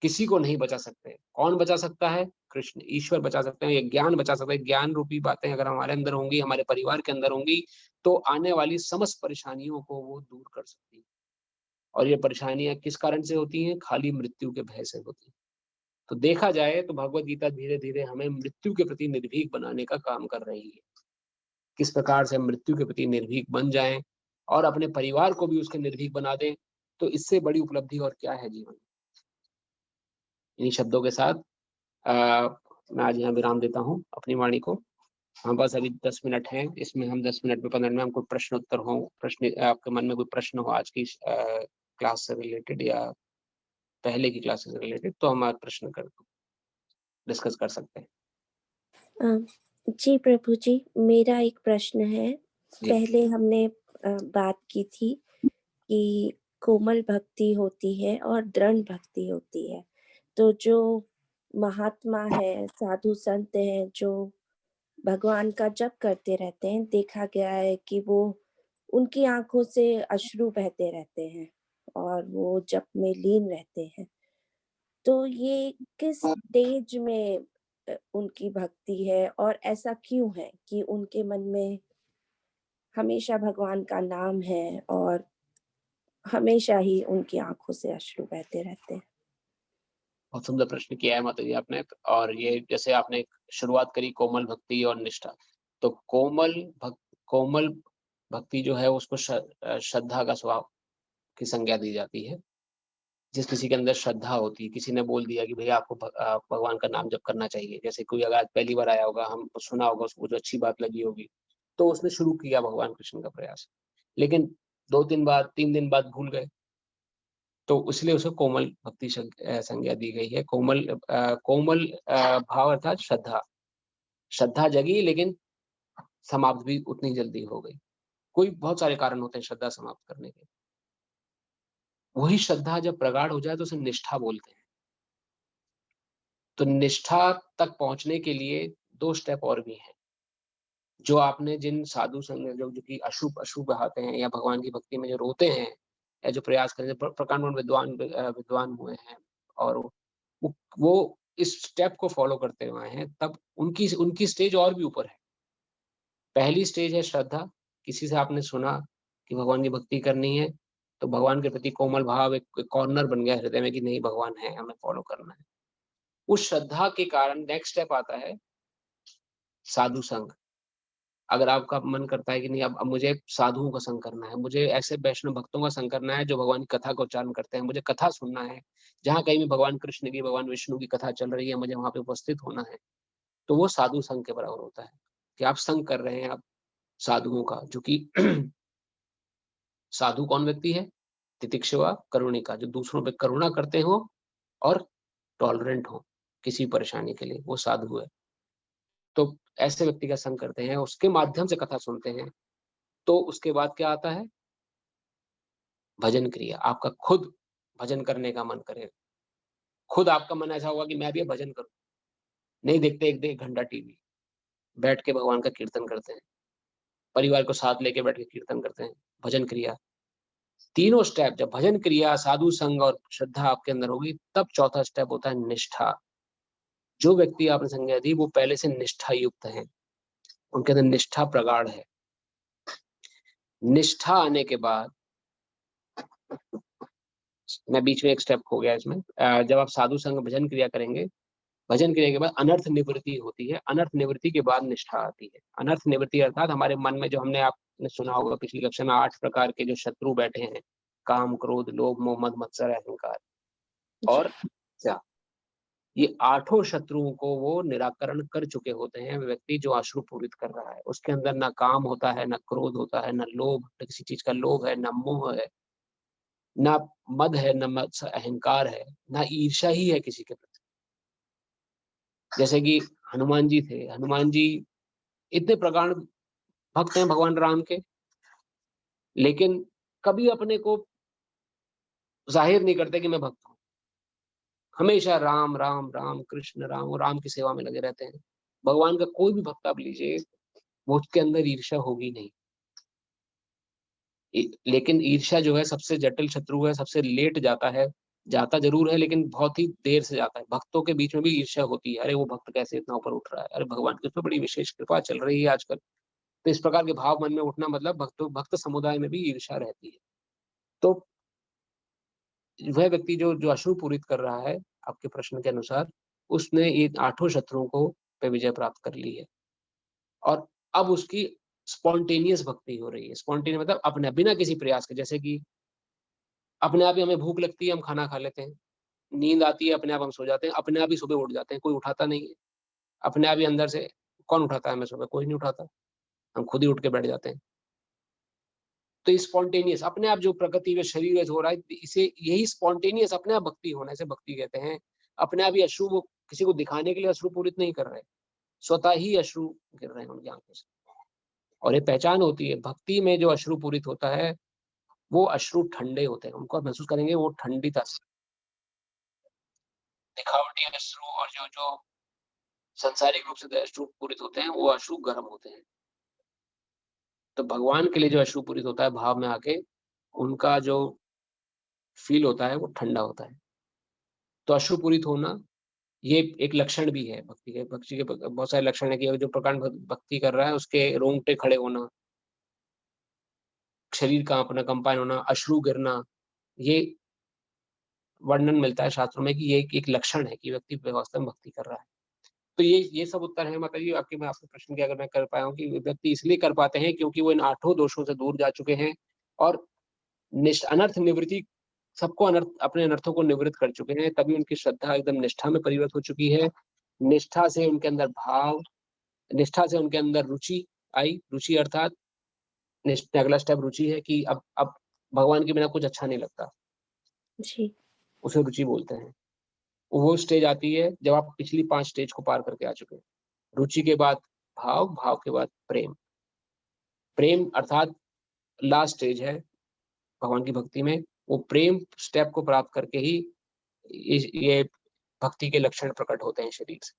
किसी को नहीं बचा सकते। कौन बचा सकता है? कृष्ण, ईश्वर बचा सकते हैं, ये ज्ञान बचा सकते हैं। ज्ञान रूपी बातें अगर हमारे अंदर होंगी, हमारे परिवार के अंदर होंगी, तो आने वाली समस्त परेशानियों को वो दूर कर सकती है। और ये परेशानियां किस कारण से होती हैं? खाली मृत्यु के भय से होती हैं। तो देखा जाए तो भगवत गीता धीरे धीरे हमें मृत्यु के प्रति निर्भीक बनाने का काम कर रही है। किस प्रकार से हम मृत्यु के प्रति निर्भीक बन जाएं और अपने परिवार को भी उसके निर्भीक बना दें, तो इससे बड़ी उपलब्धि और क्या है जीवन में। इन्हीं शब्दों के साथ मैं आज यहाँ विराम देता हूँ अपनी वाणी को। हमारे पास अभी 10 मिनट हैं, इसमें हम 10 मिनट में 15 मिनट में हम कोई प्रश्न उत्तर हो, प्रश्न आपके मन में कोई प्रश्न हो आज की क्लास से रिलेटेड या पहले की क्लास से रिलेटेड, तो हम आज प्रश्न डिस्कस कर सकते हैं। जी प्रभु जी, मेरा एक प्रश्न है। जी। पहले हमने बात की थी कि कोमल भक्ति होती है और दृढ़ भक्ति होती है। तो जो महात्मा है, साधु संत हैं, जो भगवान का जप करते रहते हैं, देखा गया है कि वो उनकी आंखों से अश्रु बहते रहते हैं और वो जप में लीन रहते हैं। तो ये किस स्टेज में उनकी भक्ति है और ऐसा क्यों है कि उनके मन में हमेशा भगवान का नाम है और हमेशा ही उनकी आंखों से अश्रु बहते रहते हैं? बहुत सुंदर प्रश्न किया है माता जी आपने। और ये जैसे आपने शुरुआत करी कोमल भक्ति और निष्ठा, तो कोमल भक्ति जो है उसको श्रद्धा का स्वभाव की संज्ञा दी जाती है। जिस किसी के अंदर श्रद्धा होती है, किसी ने बोल दिया कि भैया आपको भगवान का नाम जप करना चाहिए, जैसे कोई अगर आज पहली बार आया होगा, हम सुना होगा, उसको जो अच्छी बात लगी होगी, तो उसने शुरू किया भगवान कृष्ण का प्रयास, लेकिन 2-3 बार 3 दिन बाद भूल गए, तो इसलिए उसे कोमल भक्ति संज्ञा दी गई है। कोमल भाव अर्थात श्रद्धा जगी लेकिन समाप्त भी उतनी जल्दी हो गई। कोई बहुत सारे कारण होते हैं श्रद्धा समाप्त करने के। वही श्रद्धा जब प्रगाढ़ हो जाए तो उसे निष्ठा बोलते हैं। तो निष्ठा तक पहुंचने के लिए 2 स्टेप और भी हैं। जो आपने जिन साधु संग जो कि अश्रु बहाते हैं या भगवान की भक्ति में जो रोते हैं या जो प्रयास करते हैं, प्रकांड विद्वान हुए हैं और वो इस स्टेप को फॉलो करते हुए हैं, तब उनकी स्टेज और भी ऊपर है। पहली स्टेज है श्रद्धा। किसी से आपने सुना कि भगवान की भक्ति करनी है, तो भगवान के प्रति कोमल भाव एक कॉर्नर बन गया हृदय में कि नहीं, भगवान है, हमें फॉलो करना है। उस श्रद्धा के कारण नेक्स्ट स्टेप आता है साधु संग। अगर आपका मन करता है कि नहीं, अब मुझे साधुओं का संग करना है, मुझे ऐसे वैष्णव भक्तों का संग करना है जो भगवान की कथा का उच्चारण करते हैं, मुझे कथा सुनना है, जहाँ कहीं भी भगवान कृष्ण की, भगवान विष्णु की कथा चल रही है, मुझे वहां पे उपस्थित होना है, तो वो साधु संग के बराबर होता है कि आप संग कर रहे हैं आप साधुओं का, जो कि साधु कौन व्यक्ति है? तितिक्षुआ करुणिका, जो दूसरों पे करुणा करते हो और टॉलरेंट हो किसी परेशानी के लिए, वो साधु है। तो ऐसे व्यक्ति का संग करते हैं, उसके माध्यम से कथा सुनते हैं। तो उसके बाद क्या आता है? भजन क्रिया। आपका खुद भजन करने का मन करे, खुद आपका मन ऐसा होगा कि मैं भी भजन करूं। नहीं देखते 1 घंटा टीवी, बैठ के भगवान का कीर्तन करते हैं, परिवार को साथ लेके बैठ के कीर्तन करते हैं, भजन क्रिया। तीनों स्टेप, जब भजन क्रिया, साधु संग और श्रद्धा आपके अंदर होगी, तब चौथा स्टेप होता है निष्ठा। जो व्यक्ति आपने संज्ञा दी वो पहले से निष्ठा युक्त है, उनके अंदर निष्ठा प्रगाढ़ है। निष्ठा आने के बाद, मैं बीच में एक स्टेप हो गया इसमें, जब आप साधु संग भजन क्रिया करेंगे, भजन क्रिया के बाद अनर्थ निवृत्ति होती है। अनर्थ निवृत्ति के बाद निष्ठा आती है। अनर्थ निवृत्ति अर्थात हमारे मन में जो आपने सुना होगा पिछली कक्षा में, 8 प्रकार के जो शत्रु बैठे हैं, काम, क्रोध, लोभ, मोह, मद, मत्सर, अहंकार और क्या, ये 8 शत्रुओं को वो निराकरण कर चुके होते हैं व्यक्ति जो अश्रु पूरित कर रहा है। उसके अंदर ना काम होता है, ना क्रोध होता है, ना लोभ, किसी चीज का लोभ है, ना मोह है, ना मद है, ना अहंकार है, ना ईर्ष्या ही है किसी के प्रति। जैसे कि हनुमान जी थे, हनुमान जी इतने प्रगाढ़ भक्त हैं भगवान राम के, लेकिन कभी अपने को जाहिर नहीं करते कि मैं भक्त हूँ। हमेशा राम राम राम, कृष्ण राम, और राम की सेवा में लगे रहते हैं। भगवान का कोई भी भक्त आप लीजिए, वो उसके अंदर ईर्ष्या होगी नहीं। लेकिन ईर्ष्या जो है सबसे जटिल शत्रु है, सबसे लेट जाता है, जाता जरूर है लेकिन बहुत ही देर से जाता है। भक्तों के बीच में भी ईर्ष्या होती है, अरे वो भक्त कैसे इतना ऊपर उठ रहा है, अरे भगवान की उसमें बड़ी विशेष कृपा चल रही है आजकल। तो इस प्रकार के भाव मन में उठना मतलब भक्त समुदाय में भी ईर्ष्या रहती है। तो वह व्यक्ति जो जो अश्रुपूरित कर रहा है, आपके प्रश्न के अनुसार, उसने ये 8 शत्रुओं को पे विजय प्राप्त कर ली है, और अब उसकी स्पॉन्टेनियस भक्ति हो रही है। स्पॉन्टेनियस मतलब अपने बिना किसी प्रयास के, जैसे कि अपने आप ही हमें भूख लगती है, हम खाना खा लेते हैं, नींद आती है, अपने आप हम सो जाते हैं, अपने आप ही सुबह उठ जाते हैं, कोई उठाता नहीं है। अपने आप ही अंदर से कौन उठाता है हमें सुबह? कोई नहीं उठाता, हम खुद ही उठ के बैठ जाते हैं। तो स्पॉन्टेनियस अपने आप जो प्रकृति में शरीर में हो रहा है, इसे यही स्पॉन्टेनियस अपने आप भक्ति होना, इसे भक्ति कहते हैं। अपने आप ही अश्रु, वो किसी को दिखाने के लिए अश्रु पूरित नहीं कर रहे, स्वतः ही अश्रु गिर रहे हैं उनकी आंखों से। और ये पहचान होती है भक्ति में, जो अश्रु पूरित होता है वो अश्रु ठंडे होते हैं, उनको आप महसूस करेंगे वो ठंडिता से। दिखावटी अश्रु और जो जो सांसारिक रूप से अश्रु पूरित होते हैं, वो अश्रु गर्म होते हैं। तो भगवान के लिए जो अश्रु पूरित होता है भाव में आके, उनका जो फील होता है वो ठंडा होता है। तो अश्रु पूरित होना ये एक लक्षण भी है भक्ति के। भक्ति के बहुत सारे लक्षण है कि जो प्रकार भक्ति कर रहा है उसके रोंगटे खड़े होना, शरीर कांपना, कंपायन होना, अश्रु गिरना, ये वर्णन मिलता है शास्त्रों में कि ये एक लक्षण है कि व्यक्ति वास्तव में भक्ति कर रहा है। तो ये सब उत्तर है माता जी आपके। मैं आपके प्रश्न की अगर मैं कर पाया हूँ कि व्यक्ति इसलिए कर पाते हैं क्योंकि वो इन 8 दोषों से दूर जा चुके हैं, और अनर्थ निवृत्ति, सबको अनर्थ, अपने अनर्थों को निवृत्त कर चुके हैं। तभी उनकी श्रद्धा एकदम निष्ठा में परिवर्तित हो चुकी है। निष्ठा से उनके अंदर भाव, निष्ठा से उनके अंदर रुचि आई। रुचि अर्थात अगला स्टेप रुचि है कि अब भगवान के बिना कुछ अच्छा नहीं लगता, जी। उसे रुचि बोलते हैं। वो स्टेज आती है जब आप पिछली 5 स्टेज को पार करके आ चुके हैं। रुचि के बाद भाव, भाव के बाद प्रेम। प्रेम अर्थात लास्ट स्टेज है भगवान की भक्ति में। वो प्रेम स्टेप को प्राप्त करके ही ये भक्ति के लक्षण प्रकट होते हैं शरीर से।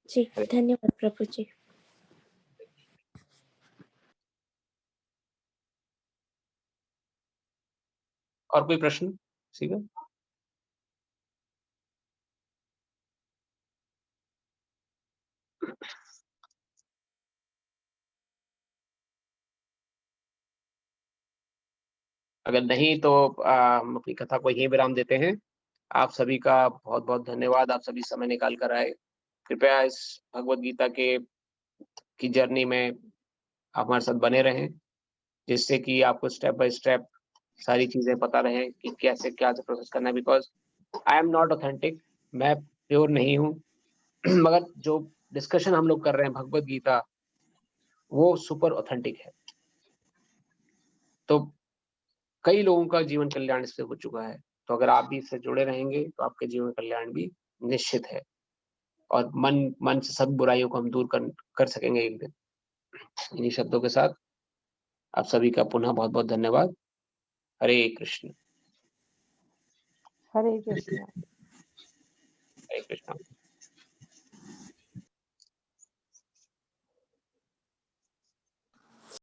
जी, धन्यवाद प्रभु जी। और कोई प्रश्न? सीधा अगर नहीं तो हम अपनी कथा को यहीं विराम देते हैं। आप सभी का बहुत बहुत धन्यवाद, आप सभी समय निकाल कर आए। कृपया इस भगवत गीता की जर्नी में आप हमारे साथ बने रहें, जिससे कि आपको स्टेप बाय स्टेप सारी चीजें पता रहे कि कैसे क्या प्रोसेस करना है। Because I am not authentic, मैं प्योर नहीं हूँ मगर जो डिस्कशन हम लोग कर रहे हैं भगवत गीता, वो सुपर ऑथेंटिक है। तो कई लोगों का जीवन कल्याण इससे हो चुका है। तो अगर आप भी इससे जुड़े रहेंगे तो आपके जीवन कल्याण भी निश्चित है, और मन से सब बुराइयों को हम दूर कर सकेंगे एक दिन। इन्हीं शब्दों के साथ आप सभी का पुनः बहुत बहुत धन्यवाद। हरे कृष्ण। हरे कृष्ण। हरे कृष्ण।